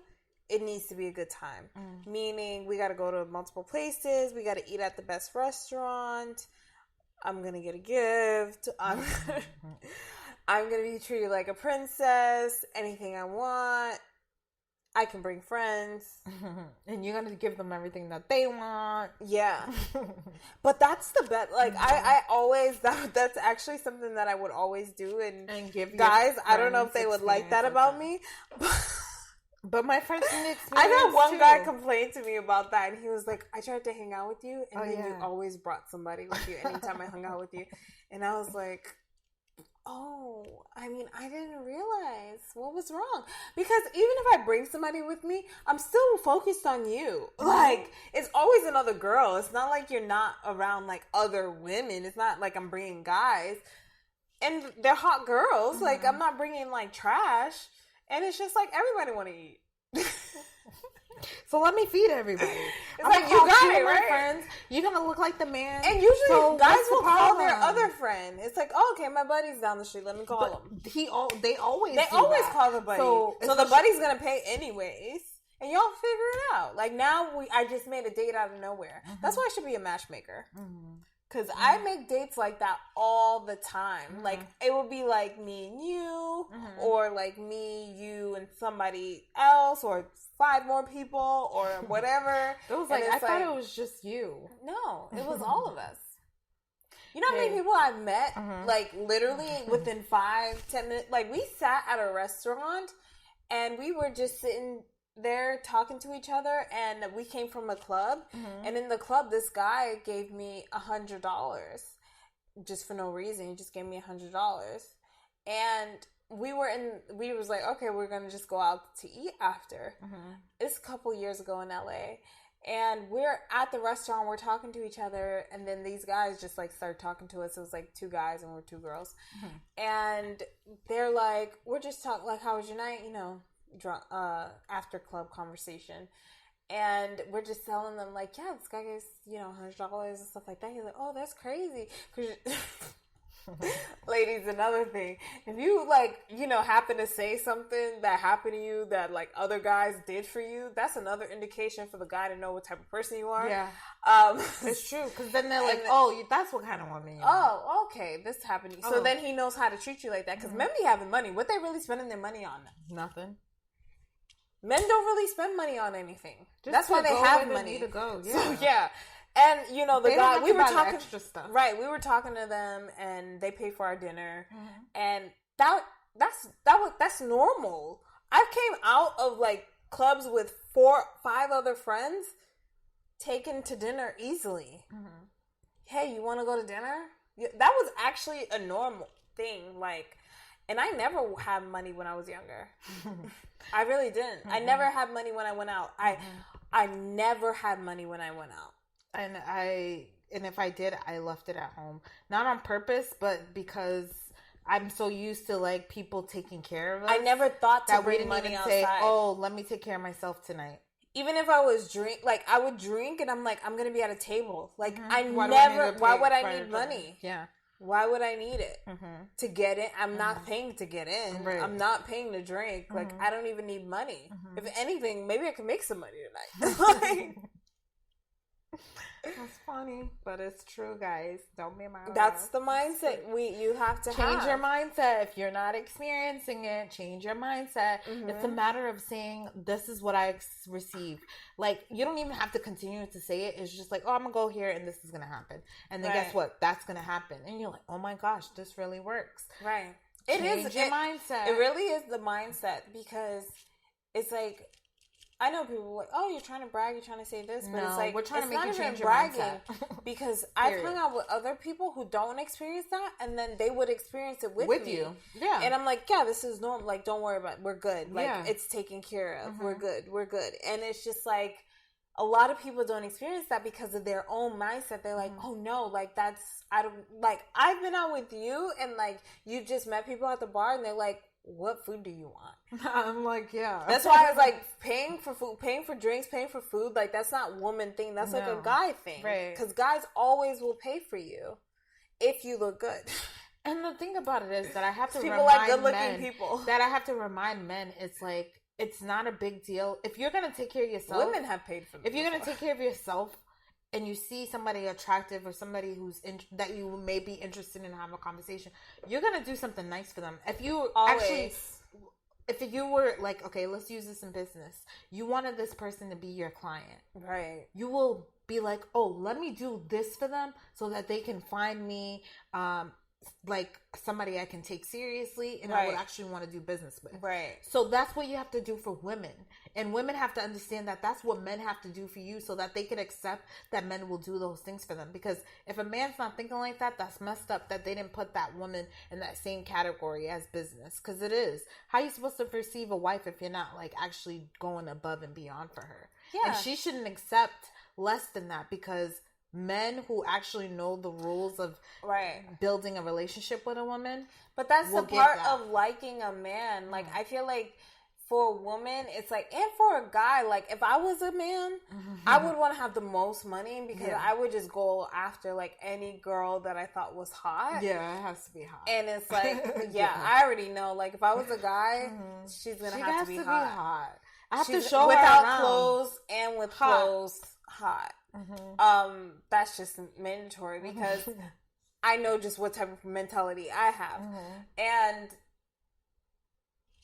it needs to be a good time. Meaning, we got to go to multiple places. We got to eat at the best restaurant. I'm going to get a gift. I'm going to be treated like a princess. Anything I want. I can bring friends. And you're going to give them everything that they want. Yeah. But that's the best. Like, I always, that's actually something that I would always do. And give guys, I don't know if they would like that about me. But my friends didn't experience I got one guy complained to me about that. And he was like, I tried to hang out with you. And then you always brought somebody with you anytime I hung out with you. And I was like, oh, I mean, I didn't realize what was wrong. Because even if I bring somebody with me, I'm still focused on you. Like, it's always another girl. It's not like you're not around, like, other women. It's not like I'm bringing guys. And they're hot girls. Mm-hmm. Like, I'm not bringing, like, trash. And it's just like, everybody want to eat. So let me feed everybody. It's like, you got it, right? Friends. You're going to look like the man. And usually guys will call their other friend. It's like, oh, okay, my buddy's down the street. Let me call him. They always call the buddy. So the buddy's going to pay anyways. And y'all figure it out. Like, now I just made a date out of nowhere. Mm-hmm. That's why I should be a matchmaker. Because I make dates like that all the time. Like, it would be like me and you, or like me, you, and somebody else, or 5 more people, or whatever. It was like, I thought it was just you. No, it was all of us. You know how many people I've met, like, literally within 5-10 minutes? Like, we sat at a restaurant, and we were just sitting there talking to each other, and we came from a club, and in the club, this guy gave me $100 just for no reason. He just gave me $100, and we was like, okay, we're gonna just go out to eat after. It's a couple years ago in LA, and we're at the restaurant, we're talking to each other, and then these guys just like start talking to us. It was like 2 guys and we're 2 girls, and they're like, we're just talking, like, how was your night, you know, drunk, after club conversation. And we're just telling them, like, yeah, this guy gives, you know, $100 and stuff like that. He's like, oh, that's crazy. Ladies, another thing, if you, like, you know, happen to say something that happened to you that, like, other guys did for you, that's another indication for the guy to know what type of person you are. Yeah. It's true, because then they're like, that's what kind of woman you are. Oh, okay, this happened to you. So then he knows how to treat you like that, because men be having money. What they really spending their money on? Nothing. Men don't really spend money on anything. That's why they have money to go. Yeah. So, yeah. And you know, the guy we were talking extra stuff. Right, we were talking to them and they paid for our dinner. And that's normal. I came out of like clubs with 4-5 other friends taken to dinner easily. Hey, you want to go to dinner? That was actually a normal thing. Like, and I never had money when I was younger. I really didn't. I never had money when I went out. I never had money when I went out. And if I did, I left it at home. Not on purpose, but because I'm so used to like people taking care of us. I never thought to bring money outside. Say, oh, let me take care of myself tonight. Even if I was I would drink and I'm like, I'm going to be at a table. Like, why would I need money? Yeah. Why would I need it to get in? I'm not paying to get in. Right. I'm not paying to drink. Like, I don't even need money. If anything, maybe I can make some money tonight. That's funny, but it's true, guys. Don't be my That's the mindset you have to change your mindset. If you're not experiencing it, change your mindset. It's a matter of saying, this is what I received. Like, you don't even have to continue to say it. It's just like, oh, I'm gonna go here and this is gonna happen. And then guess what? That's gonna happen. And you're like, oh my gosh, this really works. Right. Change your mindset. It really is the mindset, because it's like, I know people like, oh, you're trying to brag, you're trying to say this, but it's like, we're trying to make you change your bragging mindset. Because I've hung out with other people who don't experience that, and then they would experience it with me. You. Yeah. And I'm like, yeah, this is normal. Like, don't worry about it. We're good. Like, it's taken care of. We're good. And it's just like, a lot of people don't experience that because of their own mindset. They're like, oh no, like I've been out with you and like, you just met people at the bar and they're like, what food do you want? I'm like, yeah. That's why I was like, paying for food, paying for drinks, paying for food, like, that's not woman thing. That's like a guy thing. Right. Because guys always will pay for you if you look good. And the thing about it is that I have to people like good-looking people. That I have to remind men, it's like, it's not a big deal. If you're going to take care of yourself. Women have paid for them. If you're going to take care of yourself and you see somebody attractive or somebody who's that you may be interested in having a conversation, you're going to do something nice for them. If you if you were like, okay, let's use this in business. You wanted this person to be your client. Right. You will be like, oh, let me do this for them so that they can find me like somebody I can take seriously and I would actually want to do business with. Right. So that's what you have to do for women. And women have to understand that that's what men have to do for you so that they can accept that men will do those things for them. Because if a man's not thinking like that, that's messed up that they didn't put that woman in that same category as business. Because it is. How are you supposed to perceive a wife if you're not like actually going above and beyond for her? Yeah. And she shouldn't accept less than that, because men who actually know the rules of building a relationship with a woman. But that's the part of liking a man. Like, I feel like for a woman, it's like, and for a guy, like, if I was a man, I would want to have the most money, because I would just go after, like, any girl that I thought was hot. Yeah, it has to be hot. And it's like, I already know. Like, if I was a guy, she's going to have to be hot. I have to show her without around. Clothes and with clothes, hot. That's just mandatory, because I know just what type of mentality I have. And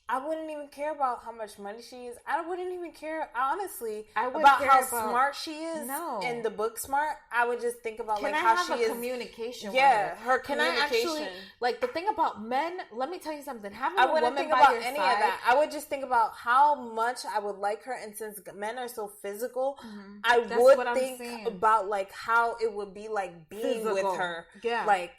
I wouldn't even care about how much money she is. I wouldn't even care, honestly, about how smart she is. No. And the book smart. I would just think about, like, how she is. Communication with her communication. Can I actually, like, the thing about men, let me tell you something. I wouldn't think about any of that. I would just think about how much I would like her. And since men are so physical, I would think about, like, how it would be like being with her. Yeah. Like,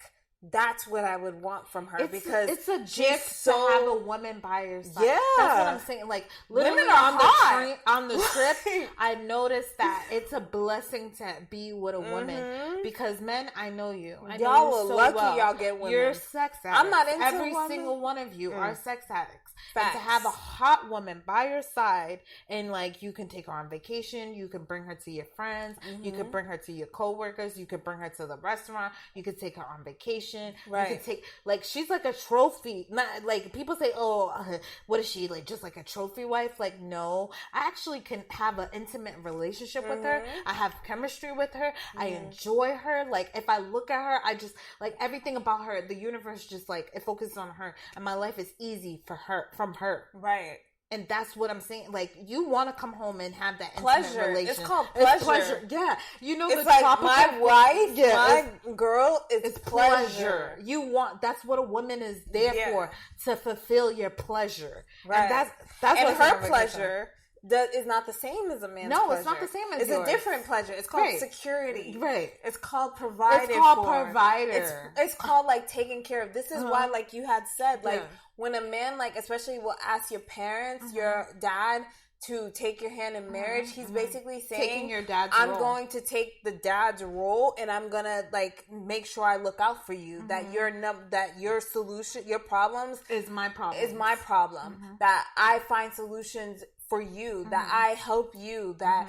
that's what I would want from her, because it's a gift to have a woman by your side. Yeah, that's what I'm saying. Like, literally on the trip, I noticed that it's a blessing to be with a woman, because men, I know you. Y'all are lucky y'all get women. You're sex addicts. I'm not into every single one of you are sex addicts. Facts. And to have a hot woman by your side, and like, you can take her on vacation, you can bring her to your friends, you can bring her to your coworkers, you could bring her to the restaurant, you could take her on vacation. Right. You could take, like, she's like a trophy. Not like, people say, oh, what is she, like, just like a trophy wife? Like, no, I actually can have an intimate relationship with her. I have chemistry with her. I enjoy her. Like, if I look at her, I just, like, everything about her, the universe just, like, it focuses on her, and my life is easy for her, from her. Right. And that's what I'm saying. Like, you want to come home and have that pleasure. It's called pleasure. Yeah. You know, it's the like my wife, my girl, it's pleasure. You want, that's what a woman is there for, to fulfill your pleasure. Right. And that's and her pleasure is not the same as a man's pleasure. No, it's not the same as yours. It's a different pleasure. It's called security. Right. It's called provided. It's called provider. It's called like taking care of. This is why, like you had said, like when a man, like especially will ask your parents, your dad, to take your hand in marriage, he's basically saying, taking your dad's I'm role. going to take the dad's role, and I'm gonna like make sure I look out for you. That your solution, your problems is my problem. That I find solutions for you, that I help you, that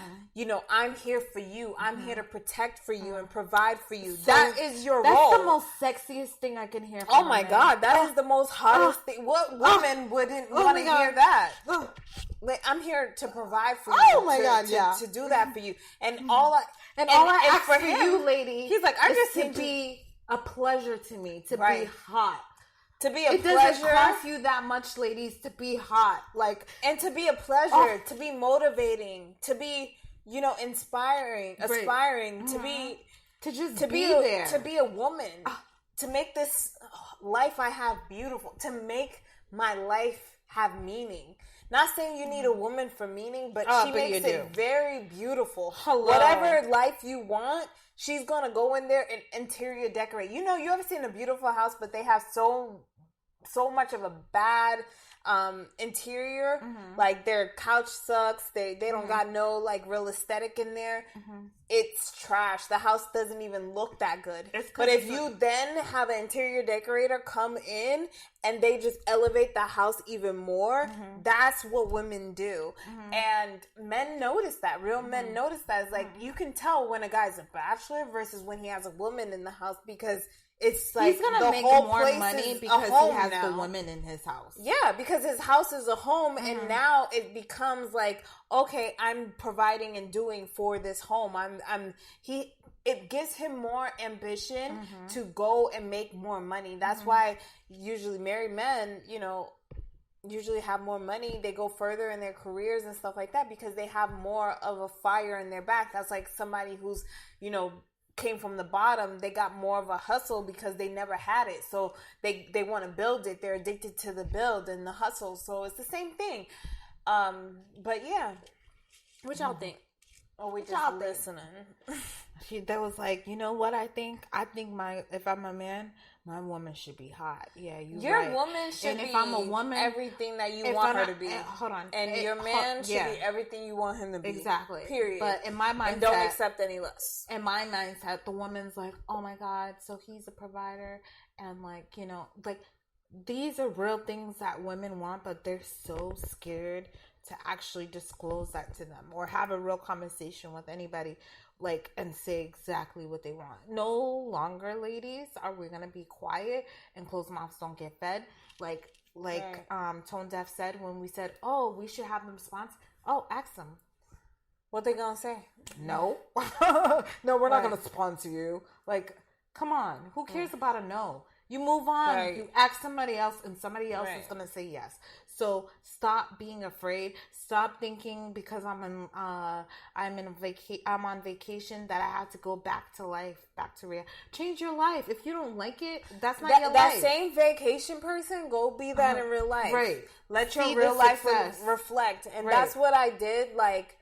I'm here for you. I'm here to protect for you and provide for you. That is your role. That's the most sexiest thing I can hear from Oh my God, that is the most hottest thing. What woman wouldn't want to hear that? Like, I'm here to provide for you. Oh my God, to do that for you. And all I ask for you, lady, he's like, I just to be a pleasure to me, to be hot. To be a pleasure. It doesn't cost you that much, ladies, to be hot. Like, and to be a pleasure, to be motivating, to be, inspiring, aspiring, to be, to be there, to be a woman, to make this life I have beautiful, to make my life have meaning. Not saying you need a woman for meaning, but she makes it very beautiful. Whatever life you want, she's gonna go in there and interior decorate. You ever seen a beautiful house, but they have so much of a bad interior. Like their couch sucks. They don't got no like real aesthetic in there. It's trash. The house doesn't even look that good. But if you then have an interior decorator come in and they just elevate the house even more, that's what women do. And men notice that. Real men notice that. It's like you can tell when a guy's a bachelor versus when he has a woman in the house, because it's like he's gonna make more money because he has the woman in his house. Yeah, because his house is a home, and now it becomes like, okay, I'm providing and doing for this home. It gives him more ambition to go and make more money. That's why usually married men, usually have more money. They go further in their careers and stuff like that because they have more of a fire in their back. That's like somebody who's, came from the bottom. They got more of a hustle because they never had it. So they want to build it. They're addicted to the build and the hustle. So it's the same thing. But yeah. What y'all think? Or we just listening? That was like, you know what I think? I think if I'm a man, my woman should be hot. Yeah, your right. woman should and be if I'm a woman, everything that you want her to be. Hold on. And your man should be everything you want him to be. Exactly. Period. But in my mindset, and don't accept any less. In my mindset, the woman's like, oh my God, so he's a provider. And like, like these are real things that women want, but they're so scared to actually disclose that to them or have a real conversation with anybody, like, and say exactly what they want. No longer, ladies, are we gonna be quiet and closed mouths don't get fed. Like right. Tone Deaf said when we said, oh, we should have them sponsor. Oh, ask them. What they gonna say? No. No, we're not gonna sponsor you. Like, come on. Who cares about a no? You move on. Right. You ask somebody else, and somebody else is gonna say yes. So stop being afraid. Stop thinking because I'm on vacation that I have to go back to life, back to real. Change your life. If you don't like it, that's not your life. That same vacation person, go be that in real life. Right. Let your real life reflect, and that's what I did. Like.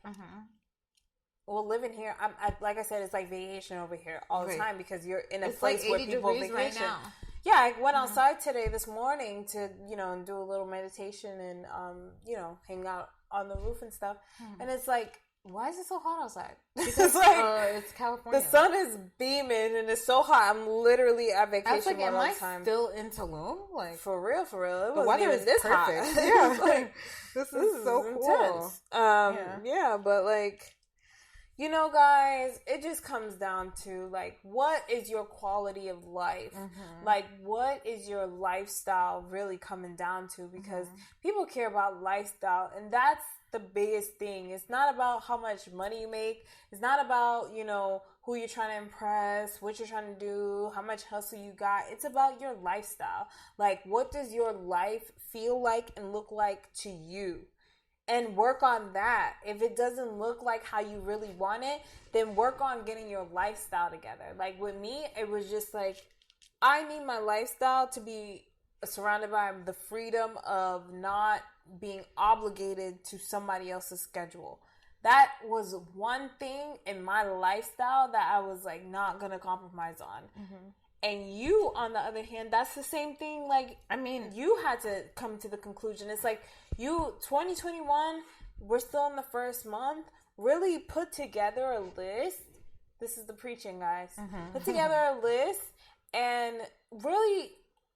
Well, living here, like I said, it's like vacation over here all the time because you're in a place like where people vacation. Right now. Yeah, I went outside this morning to, do a little meditation and, hang out on the roof and stuff. And it's like, why is it so hot outside? Because it's California. The sun is beaming and it's so hot. I'm literally at vacation all the time. Still in Tulum? Like, for real. It the weather is this perfect. Hot. Yeah, like, this is so cool. Yeah, but like... guys, it just comes down to, like, what is your quality of life? Like, what is your lifestyle really coming down to? Because people care about lifestyle, and that's the biggest thing. It's not about how much money you make. It's not about, who you're trying to impress, what you're trying to do, how much hustle you got. It's about your lifestyle. Like, what does your life feel like and look like to you? and work on that. If it doesn't look like how you really want it, then work on getting your lifestyle together. Like with me, it was just like, I need my lifestyle to be surrounded by the freedom of not being obligated to somebody else's schedule. That was one thing in my lifestyle that I was like not gonna compromise on. Mm-hmm. And you, on the other hand, that's the same thing. Like, I mean, you had to come to the conclusion. It's like, 2021, we're still in the first month. Really put together a list. This is the preaching, guys. Mm-hmm. Put together a list and really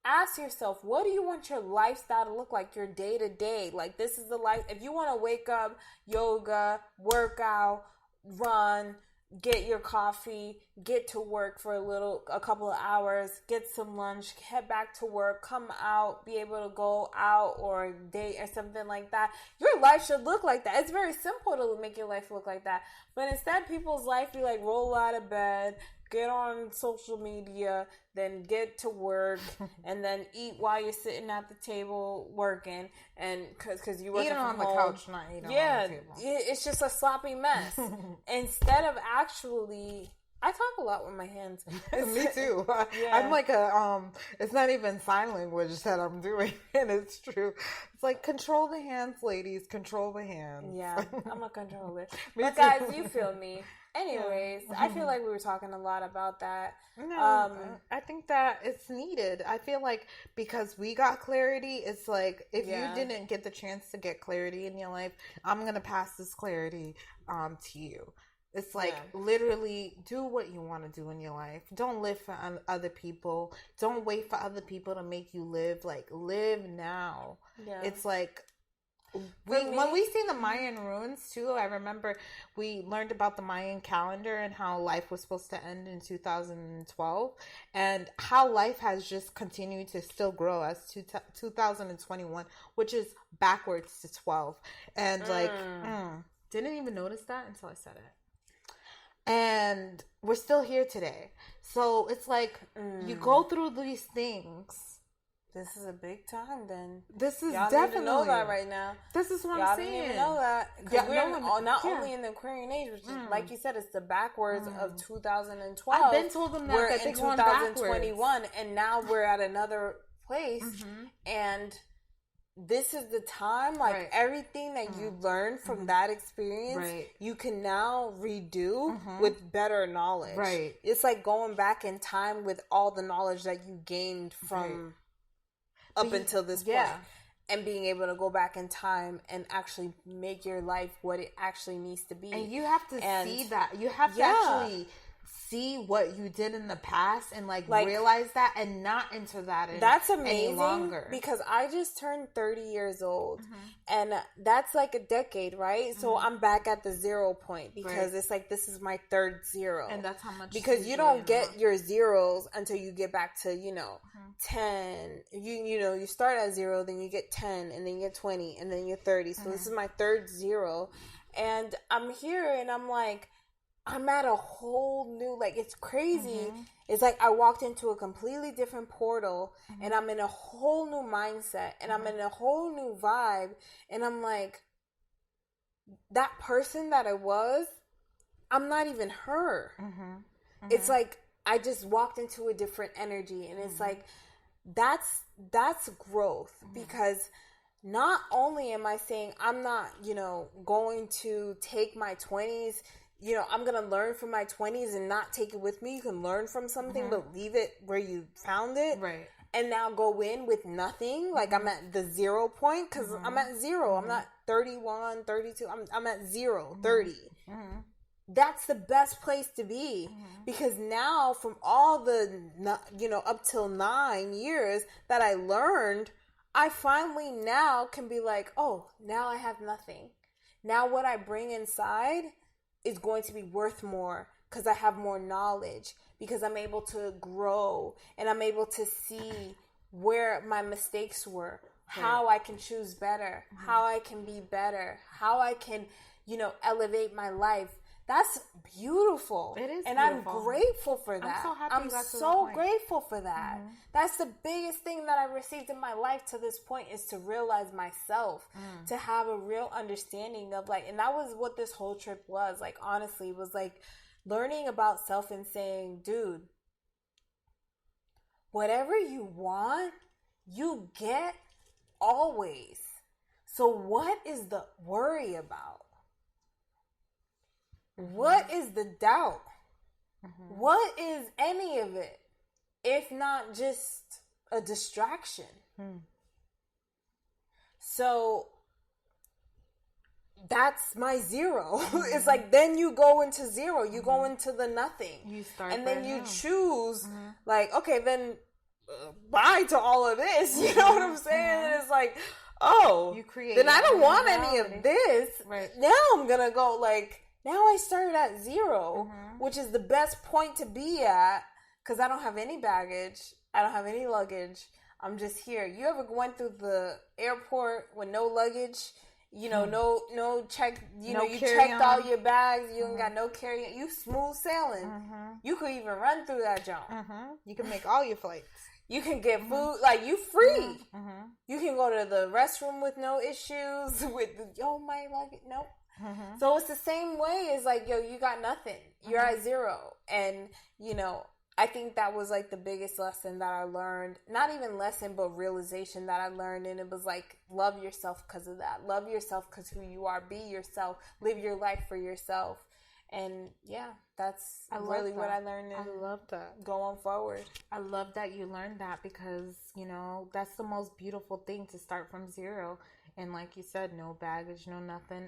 ask yourself, what do you want your lifestyle to look like, your day to day? Like, this is the life. If you want to wake up, yoga, workout, run, get your coffee, get to work for a couple of hours, get some lunch, head back to work, come out, be able to go out or date or something like that. Your life should look like that. It's very simple to make your life look like that. But instead, people's life be like roll out of bed, get on social media, then get to work, and then eat while you're sitting at the table working, and because you working on the couch, not eating on the table. It's just a sloppy mess. Instead of actually, I talk a lot with my hands. Me too. I'm like it's not even sign language that I'm doing, and it's true. It's like, control the hands, ladies. Control the hands. Yeah, I'm a controller. But guys, you feel me. Anyways, I feel like we were talking a lot about that. No, I think that it's needed. I feel like because we got clarity, it's like, if you didn't get the chance to get clarity in your life, I'm going to pass this clarity to you. It's like, literally do what you want to do in your life. Don't live for other people. Don't wait for other people to make you live. Like, live now. Yeah. It's like, when we seen the Mayan ruins too, I remember we learned about the Mayan calendar and how life was supposed to end in 2012, and how life has just continued to still grow as 2021, which is backwards to 12. And didn't even notice that until I said it. And we're still here today. So it's like, you go through these things. This is a big time, then. This is y'all definitely. Need to know that right now. This is what y'all I'm saying. Y'all didn't even know that. Because we're not only in the Aquarian age, which is, like you said, it's the backwards of 2012. I've been told them that. We're in 2021, and now we're at another place. Mm-hmm. And this is the time, like, everything that you learned from that experience, you can now redo with better knowledge. Right. It's like going back in time with all the knowledge that you gained from... up until this point, and being able to go back in time and actually make your life what it actually needs to be. And you have to see that. You have to actually see what you did in the past and like realize that, and not enter that in. That's amazing, any longer. Because I just turned 30 years old, and that's like a decade, right? So I'm back at the 0 point, because it's like, this is my third 0, and that's how much. Because you don't get your zeros until you get back to 10. You start at 0, then you get 10, and then you get 20, and then you're 30. So this is my third 0, and I'm here, and I'm like, I'm at a whole new, like, it's crazy. It's like I walked into a completely different portal, and I'm in a whole new mindset, and I'm in a whole new vibe, and I'm like, that person that I was, I'm not even her. It's like I just walked into a different energy, and it's like, that's growth, because not only am I saying I'm not, going to take my 20s, I'm going to learn from my 20s and not take it with me. You can learn from something, but leave it where you found it. Right. And now go in with nothing. Like, I'm at the 0 point, because I'm at 0. I'm not 31, 32. I'm at 0, 30. That's the best place to be, because now, from all the, up till 9 years that I learned, I finally now can be like, oh, now I have nothing. Now what I bring inside is going to be worth more, because I have more knowledge, because I'm able to grow, and I'm able to see where my mistakes were, how I can choose better, how I can be better, how I can, elevate my life. That's beautiful. It is, and beautiful. I'm grateful for that. I'm so happy. I'm so grateful for that. That's the biggest thing that I received in my life to this point, is to realize myself, to have a real understanding of like, and that was what this whole trip was. Like, honestly, was like learning about self and saying, dude, whatever you want, you get always. So what is the worry about? What is the doubt? What is any of it, if not just a distraction? So that's my zero. It's like, then you go into zero. You go into the nothing. You start, and then you choose, like, okay, then bye to all of this. You know what I'm saying? And it's like, oh, you create. Then I don't want any of this. Right. Now I'm gonna go like. Now I started at zero, which is the best point to be at, because I don't have any baggage. I don't have any luggage. I'm just here. You ever went through the airport with no luggage? You know, no check. You know, you checked all your bags. You ain't got no carry. You smooth sailing. You could even run through that jump. You can make all your flights. You can get food. Like, you free. You can go to the restroom with no issues. With my luggage. Nope. So it's the same way as like, you got nothing. You're at zero. And, I think that was like the biggest lesson that I learned. Not even lesson, but realization that I learned. And it was like, love yourself because of that. Love yourself because who you are. Be yourself. Live your life for yourself. And yeah, that's really what I learned. I love that. Going forward. I love that you learned that, because, that's the most beautiful thing, to start from zero. And like you said, no baggage, no nothing.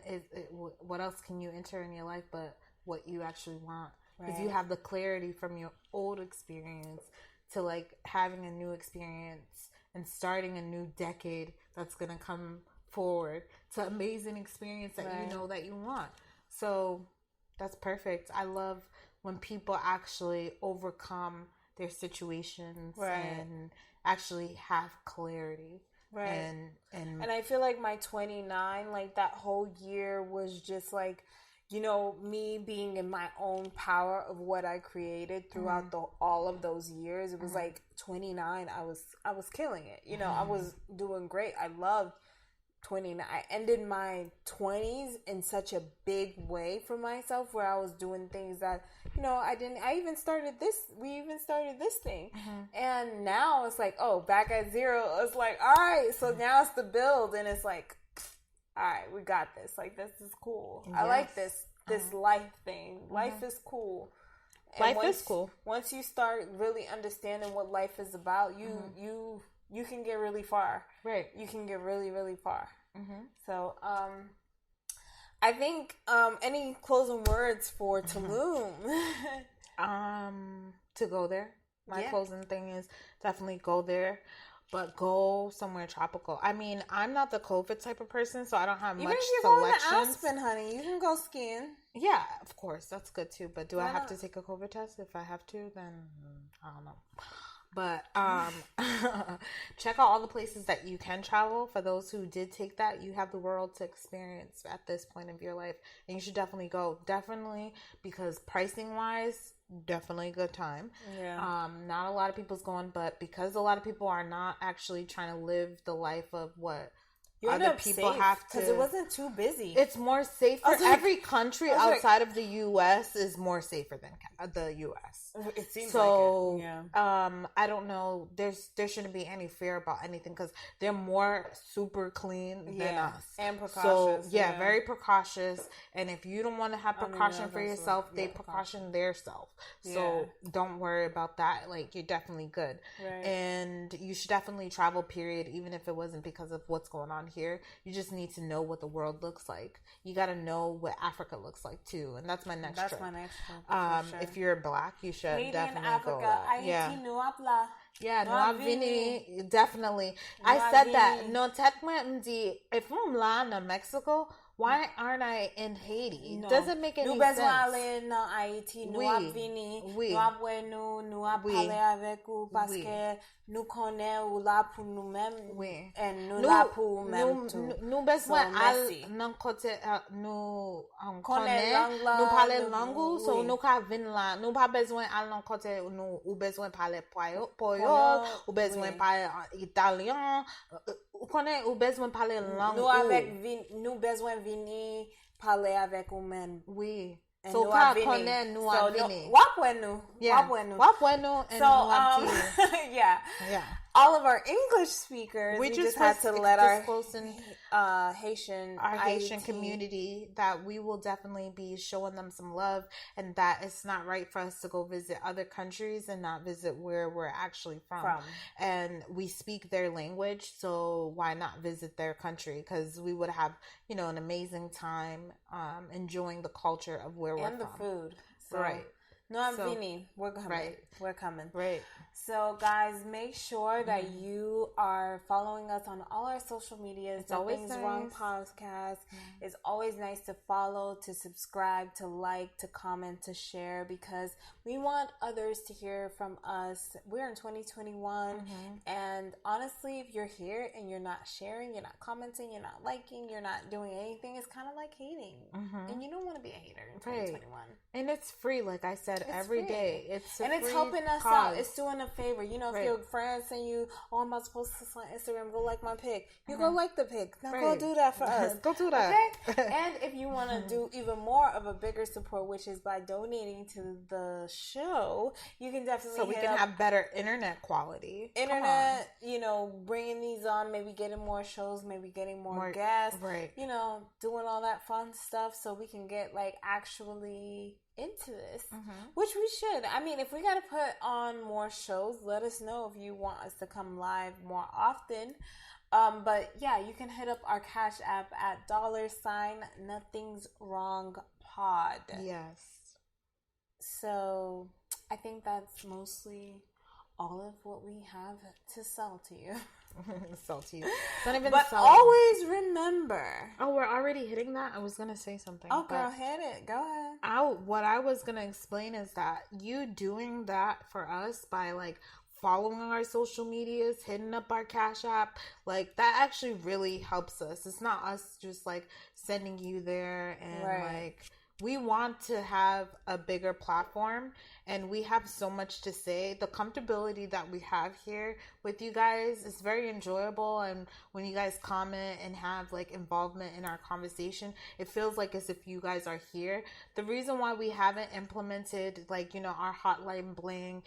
What else can you enter in your life but what you actually want? Because you have the clarity from your old experience to like having a new experience and starting a new decade that's going to come forward to amazing experience that you know that you want. So that's perfect. I love when people actually overcome their situations and actually have clarity. Right. And I feel like my 29, like that whole year was just like, me being in my own power of what I created throughout all of those years. It was like 29, I was killing it. I was doing great. I loved 29. I ended my 20s in such a big way for myself, where I was doing things that, we even started this thing. And now it's like, back at zero. It's like, all right, so now it's the build. And it's like, all right, we got this. Like, this is cool. Yes. I like this life thing. Life is cool. And life is cool. Once you start really understanding what life is about, you can get really far. Right. You can get really, really far. So, I think, any closing words for Tulum? To go there. My closing thing is definitely go there, but go somewhere tropical. I mean, I'm not the COVID type of person, so I don't have much selections. Even if you're going to Aspen, honey, you can go skiing. Yeah, of course, that's good too. But do I have to take a COVID test? If I have to, then I don't know. But check out all the places that you can travel. For those who did take that, you have the world to experience at this point of your life, and you should definitely go. Definitely, because pricing wise, definitely a good time. Yeah. Not a lot of people's going, but because a lot of people are not actually trying to live the life of what other people have to, because it wasn't too busy. It's more safer. Every country outside of the U.S. is more safer than the U.S. It seems so. Like it. Yeah. I don't know. There shouldn't be any fear about anything, because they're more super clean than us and precautious. So very precautious. And if you don't want to have precaution for yourself, they precaution their self. So don't worry about that. Like, you're definitely good. Right. And you should definitely travel. Period. Even if it wasn't because of what's going on here, you just need to know what the world looks like. You got to know what Africa looks like too, and that's my next trip. That's my next trip. Sure. If you're black, you should definitely Africa. go. Yeah, no vini, definitely. I said that. No, technically, if I'm lá na Mexico, Why aren't I in Haiti? No. Doesn't make any sense. Nous besoin aller dans Haïti, nous ap vini, nous ap wè nous ap parler avec ou parce que nous connaissons ou là pour nous-mêmes et nous là pour nous-mêmes tout. Nous besoin aller dans côté nous connaît, nous parler langue, so nous ka vinn là. Nous pas besoin aller dans côté nous ou besoin parler poyo, ou besoin parler italien, ou connaît ou besoin parler langue. Nous besoin venir parler avec vous-même. Oui. So ka connaît nous a vini. Wapwenu. And so yeah. All of our English speakers, we just had to let our Haitian community that we will definitely be showing them some love, and that it's not right for us to go visit other countries and not visit where we're actually from. And we speak their language, so why not visit their country? Because we would have, an amazing time enjoying the culture of where we're from. And the food. So, right. No, I'm Vini. We're coming. Right. We're coming. Right. So, guys, make sure that you are following us on all our social medias. Nothing's nice. Wrong podcast. It's always nice to follow, to subscribe, to like, to comment, to share, because we want others to hear from us. We're in 2021, and honestly, if you're here and you're not sharing, you're not commenting, you're not liking, you're not doing anything, it's kind of like hating. And you don't want to be a hater in 2021. Right. And it's free, like I said, every day. It's helping us out. It's doing a favor. If your friends send you, I'm about to post this on Instagram, go like my pic. You go like the pic. Now go do that for us. Go do that. Okay? And if you want to do even more of a bigger support, which is by donating to the show, you can definitely so we can have better internet quality. Bringing these on, maybe getting more shows, maybe getting more guests. Right. Doing all that fun stuff so we can get actually into this, which we should. I mean, if we got to put on more shows, let us know if you want us to come live more often. But yeah, you can hit up our Cash App at $Nothing's Wrong Pod. Yes. So I think that's mostly all of what we have to sell to you. But always remember. Oh, we're already hitting that? I was going to say something. Oh, girl, hit it. Go ahead. What I was going to explain is that you doing that for us by following our social medias, hitting up our Cash App, that actually really helps us. It's not us just sending you there and we want to have a bigger platform, and we have so much to say. The comfortability that we have here with you guys is very enjoyable, and when you guys comment and have involvement in our conversation, it feels as if you guys are here. The reason why we haven't implemented our hotline bling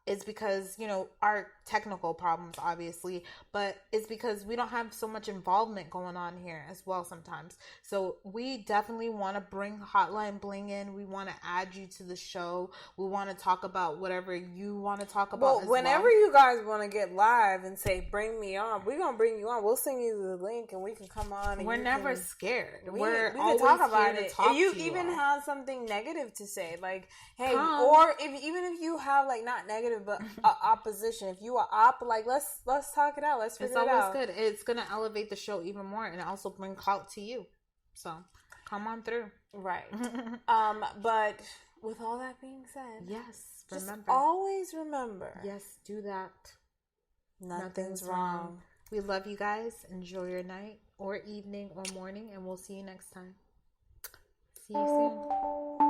is because our technical problems, obviously, but it's because we don't have so much involvement going on here as well sometimes. So we definitely want to bring hotline bling in. We want to add you to the show. We want to talk about whatever you want to talk about. Well, whenever you guys want to get live and say, bring me on, we're going to bring you on. We'll send you the link and we can come on. And we're never scared. We're always talk about it. If you even have something negative to say, hey, or even if you have not negative, but opposition. If you are op, let's talk it out. Let's figure it out. It's always good. It's gonna elevate the show even more and also bring clout to you. So come on through. Right. But with all that being said, yes, remember. Just always remember. Yes, do that. Nothing's wrong. We love you guys. Enjoy your night or evening or morning, and we'll see you next time. See you soon.